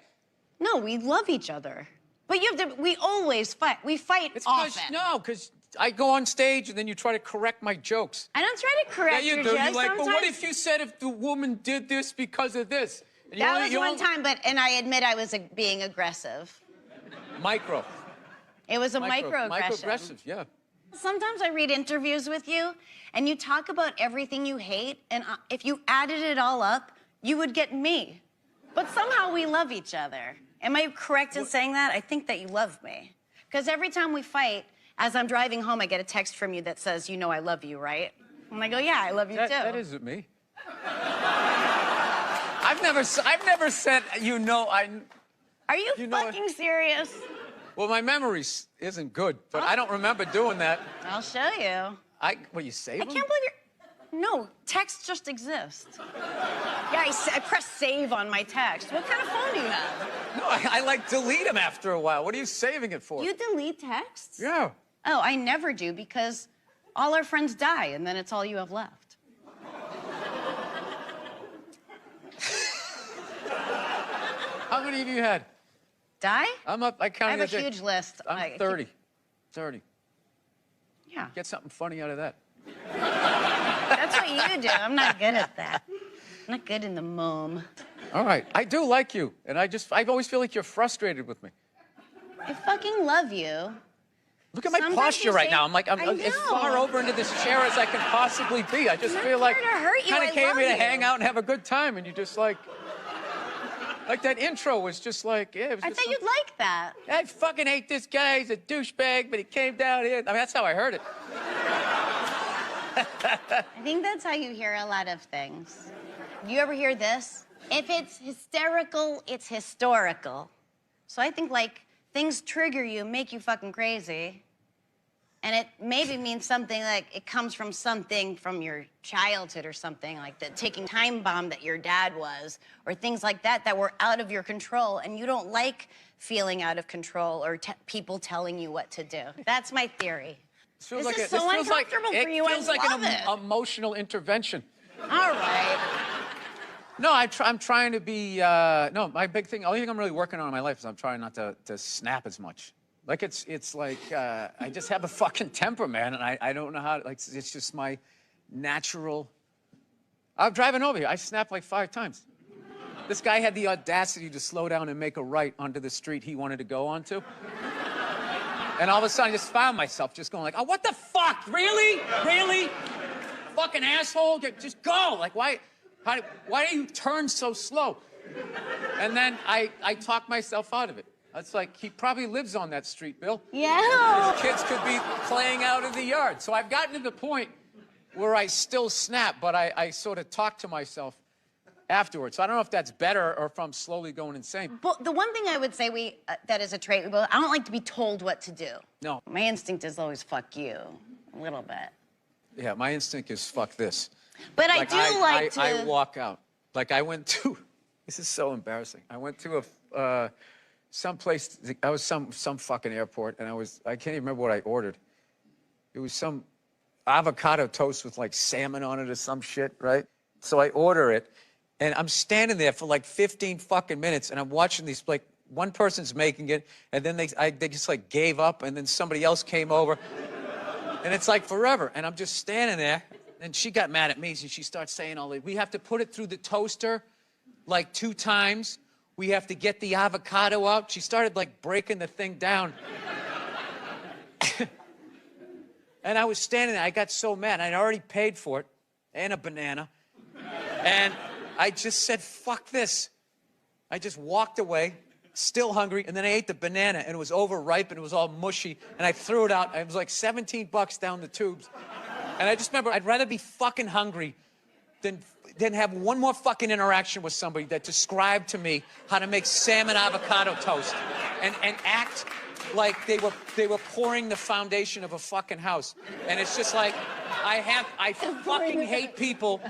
No, we love each other. But we always fight. We fight often. Because I go on stage and then you try to correct my jokes. I don't try to correct your jokes. You're like, but what if you said if the woman did this because of this? And that was one time, and I admit I was being aggressive. Micro. It was a microaggression. Microaggressive, yeah. Sometimes I read interviews with you, and you talk about everything you hate, and if you added it all up, you would get me. But somehow we love each other. Am I correct in saying that? I think that you love me. Because every time we fight, as I'm driving home, I get a text from you that says, I love you, right? And I go, yeah, I love you too. That isn't me. I've never said, Are you fucking serious? Well, my memory isn't good, but I don't remember doing that. I'll show you. You save them? I can't believe you're... No, texts just exist. Yeah, I press save on my text. What kind of phone do you have? No, I delete them after a while. What are you saving it for? You delete texts? Yeah. Oh, I never do because all our friends die and then it's all you have left. How many of you had? Die? I'm up. I counted. I have a huge list. I'm 30. 30. Yeah. Get something funny out of that. That's what you do. I'm not good at that. I'm not good in the mom. All right. I do like you, and I always feel like you're frustrated with me. I fucking love you. Look at my posture right now. I'm as far over into this chair as I can possibly be. I just feel like kind of came here to hang out and have a good time, and you just like that intro was just like, yeah. It was I thought you'd like that. I fucking hate this guy. He's a douchebag, but he came down here. I mean, that's how I heard it. I think that's how you hear a lot of things. You ever hear this? If it's hysterical, it's historical. So I think things trigger you, make you fucking crazy. And it maybe means something like it comes from something from your childhood or something like the ticking time bomb that your dad was, or things like that were out of your control, and you don't like feeling out of control or people telling you what to do. That's my theory. This is so uncomfortable for you. It feels like an emotional intervention. All right. No, I'm trying to be. No, my big thing. The only thing I'm really working on in my life is I'm trying not to snap as much. Like it's like I just have a fucking temper, man, and I don't know how. Like it's just my natural. I'm driving over here. I snapped like 5 times. This guy had the audacity to slow down and make a right onto the street he wanted to go onto. And all of a sudden, I just found myself just going like, "Oh, what the fuck? Really? Really? Fucking asshole! Just go! Like, why do you turn so slow?" And then I talked myself out of it. It's like, he probably lives on that street, Bill. Yeah. His kids could be playing out in the yard. So I've gotten to the point where I still snap, but I sort of talk to myself afterwards. So I don't know if that's better or if I'm slowly going insane. But the one thing I would say that is a trait we both, I don't like to be told what to do. No. My instinct is always fuck you, a little bit. Yeah, my instinct is fuck this. But I do like to... I walk out. Like I went to, this is so embarrassing. I went to someplace, I was some fucking airport, and I can't even remember what I ordered. It was some avocado toast with like salmon on it or some shit, right? So I order it, and I'm standing there for like 15 fucking minutes, and I'm watching these, like, one person's making it, and then they just like gave up, and then somebody else came over, and it's like forever, and I'm just standing there, and she got mad at me, so she starts saying all that. We have to put it through the toaster like 2 times. We have to get the avocado out. She started like breaking the thing down. And I was standing there. I got so mad. I'd already paid for it and a banana. And I just said, fuck this. I just walked away, still hungry. And then I ate the banana, and it was overripe, and it was all mushy. And I threw it out. It was like $17 down the tubes. And I just remember, I'd rather be fucking hungry than have one more fucking interaction with somebody that described to me how to make salmon avocado toast and act like they were pouring the foundation of a fucking house. And it's just like, I fucking hate people.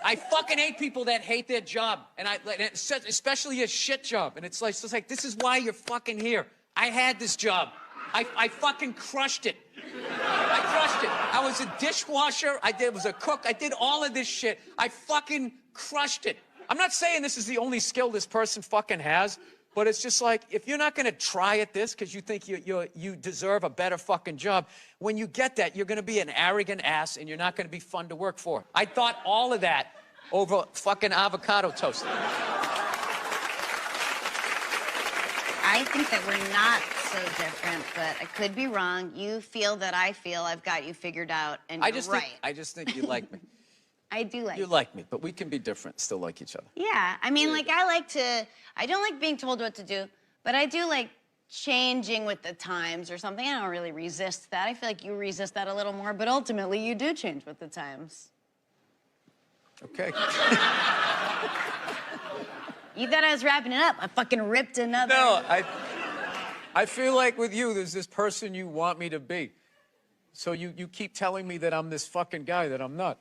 I fucking hate people that hate their job. And especially a shit job. And it's like, this is why you're fucking here. I had this job. I fucking crushed it. I crushed it. I was a dishwasher. I was a cook. I did all of this shit. I fucking crushed it. I'm not saying this is the only skill this person fucking has, but it's just like, if you're not going to try at this because you think you deserve a better fucking job, when you get that, you're going to be an arrogant ass and you're not going to be fun to work for. I thought all of that over fucking avocado toast. I think that we're not so different, but I could be wrong. You feel that I feel I've got you figured out, and you're right. I just think you like me. I do like you. You like me, but we can be different, still like each other. Yeah, I mean, like, I don't like being told what to do, but I do like changing with the times or something. I don't really resist that. I feel like you resist that a little more, but ultimately you do change with the times. Okay. You thought I was wrapping it up. I fucking ripped another. No, I feel like with you, there's this person you want me to be. So you keep telling me that I'm this fucking guy that I'm not.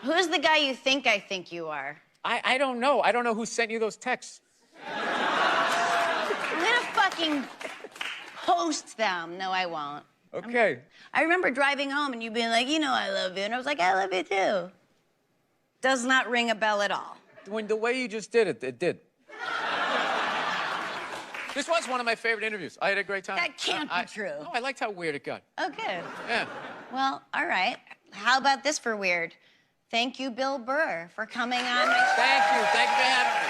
Who's the guy you think you are? I don't know. I don't know who sent you those texts. I'm gonna fucking post them. No, I won't. Okay. I remember driving home and you being like, you know I love you. And I was like, I love you too. Does not ring a bell at all. When the way you just did it, it did. This was one of my favorite interviews. I had a great time. That can't be true. No, I liked how weird it got. Oh, good. Yeah. Well, all right. How about this for weird? Thank you, Bill Burr, for coming on my show. Thank you. Thank you for having me.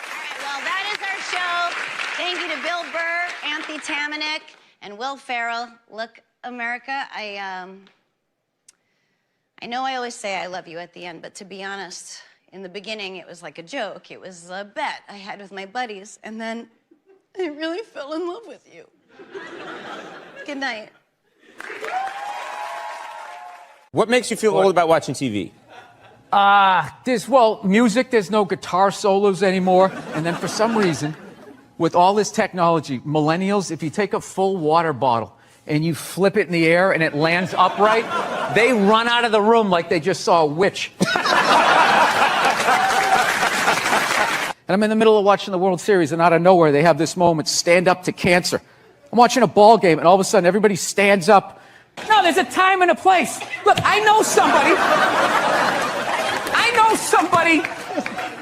All right, well, that is our show. Thank you to Bill Burr, Anthony Tamanik, and Will Ferrell. Look, America, I know I always say I love you at the end, but to be honest, in the beginning, it was like a joke. It was a bet I had with my buddies, and then I really fell in love with you. Good night. What makes you feel old about watching TV? There's music, there's no guitar solos anymore. And then for some reason, with all this technology, millennials, if you take a full water bottle and you flip it in the air and it lands upright, they run out of the room like they just saw a witch. And I'm in the middle of watching the World Series, and out of nowhere, they have this moment, stand up to cancer. I'm watching a ball game, and all of a sudden, everybody stands up. No, there's a time and a place. Look, I know somebody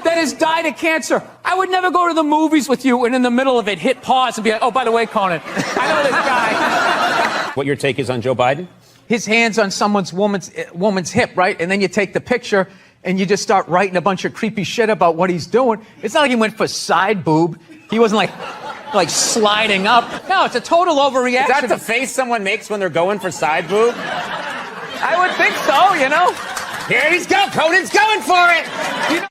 that has died of cancer. I would never go to the movies with you and in the middle of it hit pause and be like, oh, by the way, Conan, I know this guy. What your take is on Joe Biden? His hand's on someone's woman's hip, right? And then you take the picture and you just start writing a bunch of creepy shit about what he's doing. It's not like he went for side boob. He wasn't like sliding up. No, it's a total overreaction. Is that the face someone makes when they're going for side boob? I would think so, you know? Here he's go. Conan's going for it.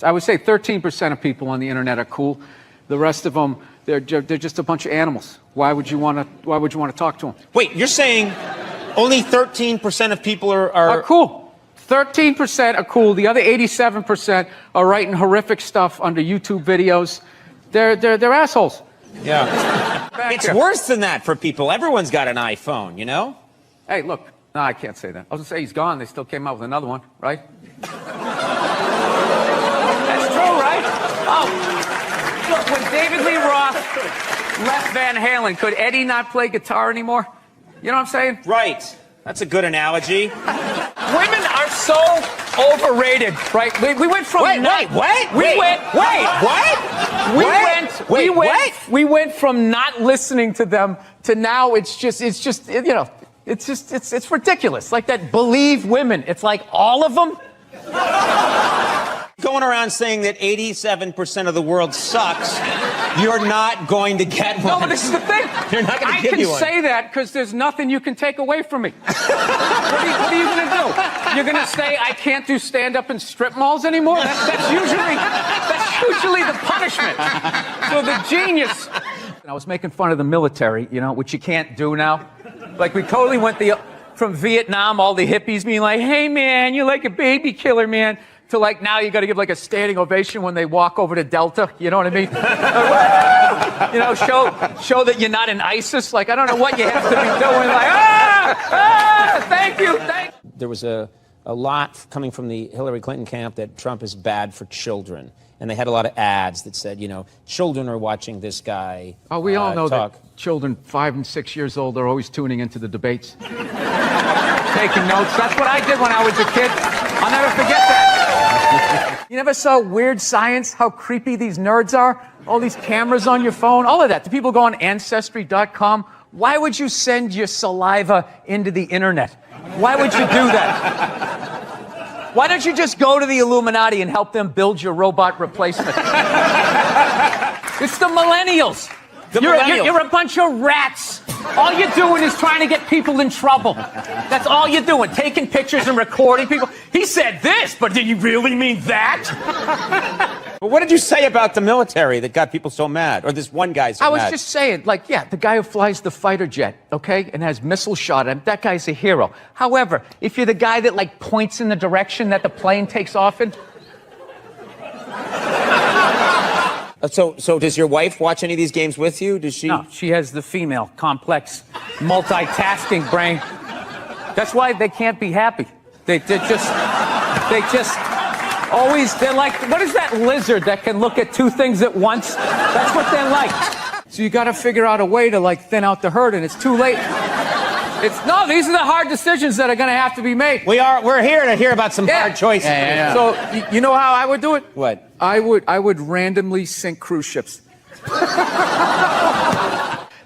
I would say 13% of people on the internet are cool. The rest of them, they're just a bunch of animals. Why would you want to talk to them? Wait, you're saying only 13% of people are cool. 13% are cool. The other 87% are writing horrific stuff under YouTube videos. They're assholes. Yeah. It's worse than that for people. Everyone's got an iPhone, you know? Hey, look. No, I can't say that. I was going to say he's gone. They still came out with another one, right? That's true, right? Oh, look, when David Lee Roth left Van Halen, could Eddie not play guitar anymore? You know what I'm saying? Right. That's a good analogy. Women are so overrated, right? We went from we went from not listening to them to now it's ridiculous. Like that believe women. It's like all of them. Going around saying that 87% of the world sucks, you're not going to get one. No, but this is the thing. You're not going to give you one. I can say that because there's nothing you can take away from me. What are you going to do? You're going to say I can't do stand-up in strip malls anymore? That's usually the punishment. So the genius. I was making fun of the military, you know, which you can't do now. Like we totally went from Vietnam, all the hippies being like, hey man, you're like a baby killer, man. To like now you got to give like a standing ovation when they walk over to Delta. You know what I mean? You know, show that you're not in ISIS. Like I don't know what you have to be doing. Like thank you. There was a lot coming from the Hillary Clinton camp that Trump is bad for children. And they had a lot of ads that said, you know, children are watching this guy. Oh, we all know talk. that children 5 and 6 years old are always tuning into the debates. Taking notes. That's what I did when I was a kid. I'll never forget that. You never saw Weird Science, how creepy these nerds are? All these cameras on your phone, all of that. Do people go on Ancestry.com? Why would you send your saliva into the internet? Why would you do that? Why don't you just go to the Illuminati and help them build your robot replacement? It's the millennials. You're a bunch of rats. All you're doing is trying to get people in trouble. That's all you're doing, taking pictures and recording people. He said this, but did you really mean that? But what did you say about the military that got people so mad? Or this one guy so mad? I was just saying, like, yeah, the guy who flies the fighter jet, okay, and has missile shot at him, that guy's a hero. However, if you're the guy that, like, points in the direction that the plane takes off in... So does your wife watch any of these games with you? Does she? No, she has the female, complex, multitasking brain. That's why they can't be happy. They just always, they're like, what is that lizard that can look at two things at once? That's what they're like. So you got to figure out a way to, like, thin out the herd, and it's too late. These are the hard decisions that are going to have to be made. We're here to hear about some hard choices. Yeah. So you know how I would do it? What? I would randomly sink cruise ships.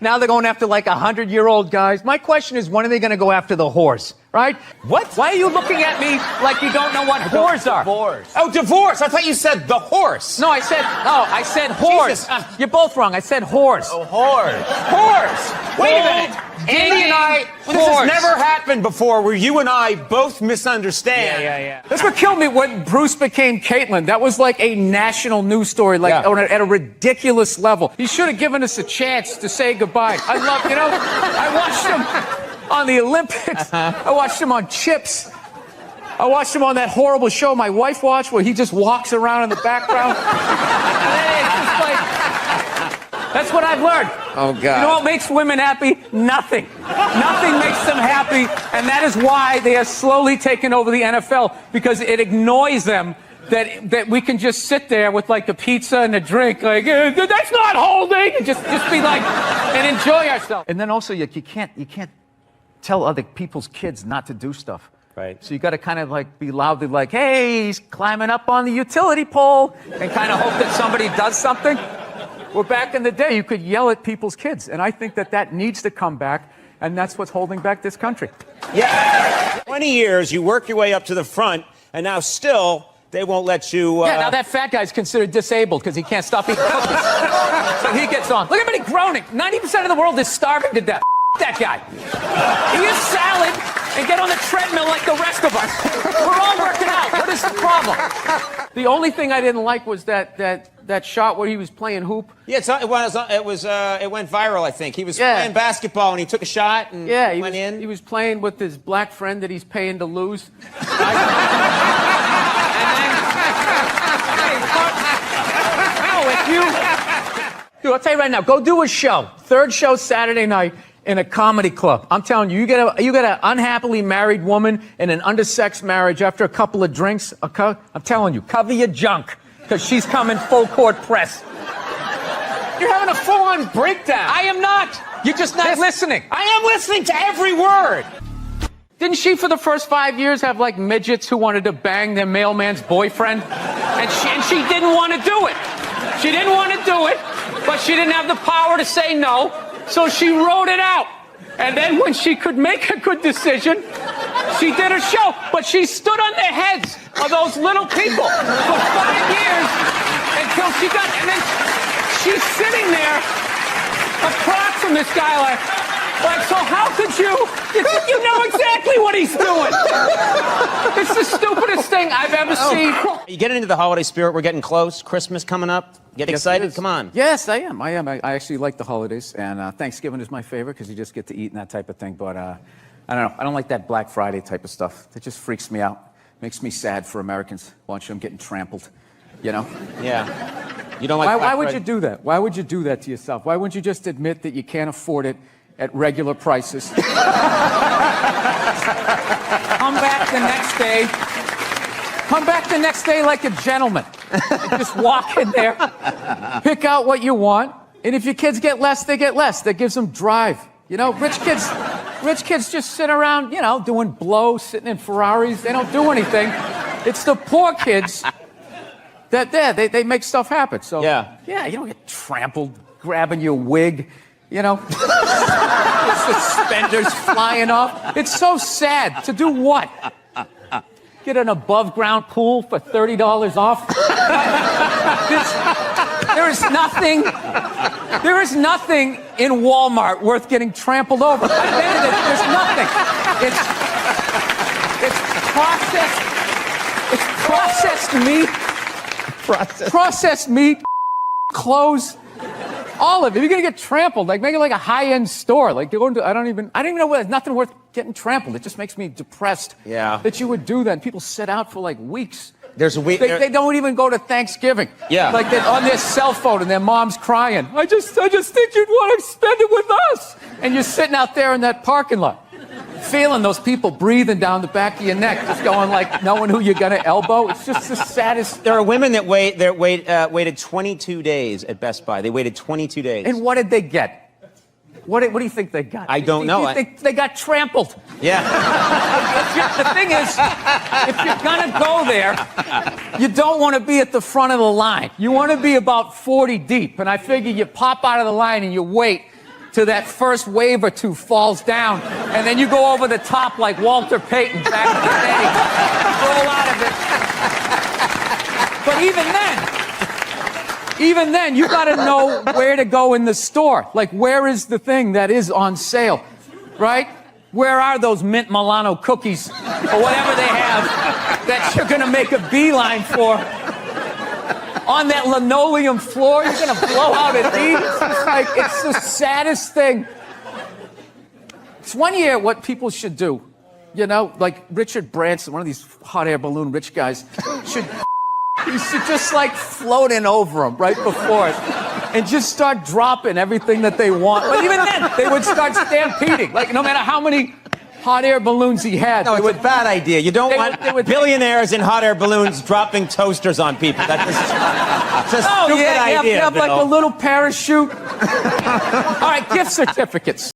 Now they're going after like 100-year-old guys. My question is, when are they going to go after the whores? Right? What? Why are you looking at me like you don't know what whores are? Divorce. Oh, divorce. I thought you said the horse. No, I said whores. You're both wrong. I said whores. Oh, whores. Whores. Wait a minute. Andy and I, this has never happened before where you and I both misunderstand. Yeah. That's what killed me when Bruce became Caitlyn. That was like a national news story, like at a ridiculous level. He should have given us a chance to say goodbye. I watched him on the Olympics. I watched him on Chips. I watched him on that horrible show my wife watched where he just walks around in the background. It's just like, that's what I've learned. Oh, God. You know what makes women happy? Nothing. Nothing makes them happy, and that is why they are slowly taking over the NFL, because it annoys them that we can just sit there with like a pizza and a drink, like, that's not holding, and just be like, and enjoy ourselves. And then also, you can't tell other people's kids not to do stuff. Right. So you got to kind of like be loudly like, hey, he's climbing up on the utility pole, and kind of hope that somebody does something. Well, back in the day, you could yell at people's kids, and I think that needs to come back, and that's what's holding back this country. Yeah. 20 years, you work your way up to the front, and now still they won't let you. Yeah, now that fat guy's considered disabled because he can't stop eating cookies. So he gets on. Look at everybody groaning. 90% of the world is starving to death. That guy. Eat a salad and get on the treadmill like the rest of us. We're all working out. What is the problem? The only thing I didn't like was that shot where he was playing hoop. Yeah, it went viral, I think. He was playing basketball and he took a shot and went in. He was playing with his black friend that he's paying to lose. Dude, I'll tell you right now, go do a show. Third show Saturday night in a comedy club. I'm telling you, you get an unhappily married woman in an undersexed marriage after a couple of drinks. I'm telling you, cover your junk, because she's coming full court press. You're having a full-on breakdown. I am not. You're just not listening. I am listening to every word. Didn't she, for the first 5 years, have like midgets who wanted to bang their mailman's boyfriend? And she didn't want to do it. She didn't want to do it, but she didn't have the power to say no, so she wrote it out. And then when she could make a good decision, she did a show. But she stood on the heads of those little people for 5 years until she got... And then she's sitting there across from this guy like, so how could you? You know exactly what he's doing. It's the stupidest thing I've ever seen. Are you getting into the holiday spirit? We're getting close. Christmas coming up. Get excited? Come on. Yes, I am. I actually like the holidays, and Thanksgiving is my favorite because you just get to eat and that type of thing. But I don't know. I don't like that Black Friday type of stuff. It just freaks me out. Makes me sad for Americans watching them getting trampled. You know? Yeah. You don't like. Why would you do that? Why would you do that to yourself? Why wouldn't you just admit that you can't afford it at regular prices? Come back the next day. Come back the next day like a gentleman. Just walk in there, pick out what you want, and if your kids get less, they get less. That gives them drive. You know, rich kids just sit around, you know, doing blow, sitting in Ferraris. They don't do anything. It's the poor kids that they make stuff happen. So yeah, you don't get trampled grabbing your wig. You know, suspenders flying off. It's so sad. To do what? Get an above-ground pool for $30 off? There is nothing in Walmart worth getting trampled over. There's nothing. It's processed meat. Processed meat, clothes. All of it. You're gonna get trampled. Like make it like a high-end store. Like I don't even know where. There's nothing worth getting trampled. It just makes me depressed. Yeah. That you would do that. And people sit out for like weeks. There's a week. They don't even go to Thanksgiving. Yeah. Like they're on their cell phone and their mom's crying. I just think you'd want to spend it with us. And you're sitting out there in that parking lot, feeling those people breathing down the back of your neck, just going like, knowing who you're gonna elbow. It's just the saddest. There are women that waited 22 days at Best Buy. They waited 22 days. And what did they get? What do you think they got? I don't know. They got trampled. Yeah. The thing is, if you're gonna go there, you don't want to be at the front of the line. You want to be about 40 deep. And I figure you pop out of the line and you wait till that first wave or two falls down, and then you go over the top like Walter Payton back in the day. Roll out of it. But even then, you got to know where to go in the store. Like, where is the thing that is on sale, right? Where are those mint Milano cookies or whatever they have that you're going to make a beeline for? On that linoleum floor, you're going to blow out at these? It's the saddest thing. It's one year what people should do. You know, like Richard Branson, one of these hot air balloon rich guys, should just like float in over them right before it and just start dropping everything that they want. But even then, they would start stampeding. Like, no matter how many hot air balloons he had. No, it's a bad idea. You don't want billionaires in hot air balloons dropping toasters on people. That's a stupid idea. You have like a little parachute. All right, gift certificates.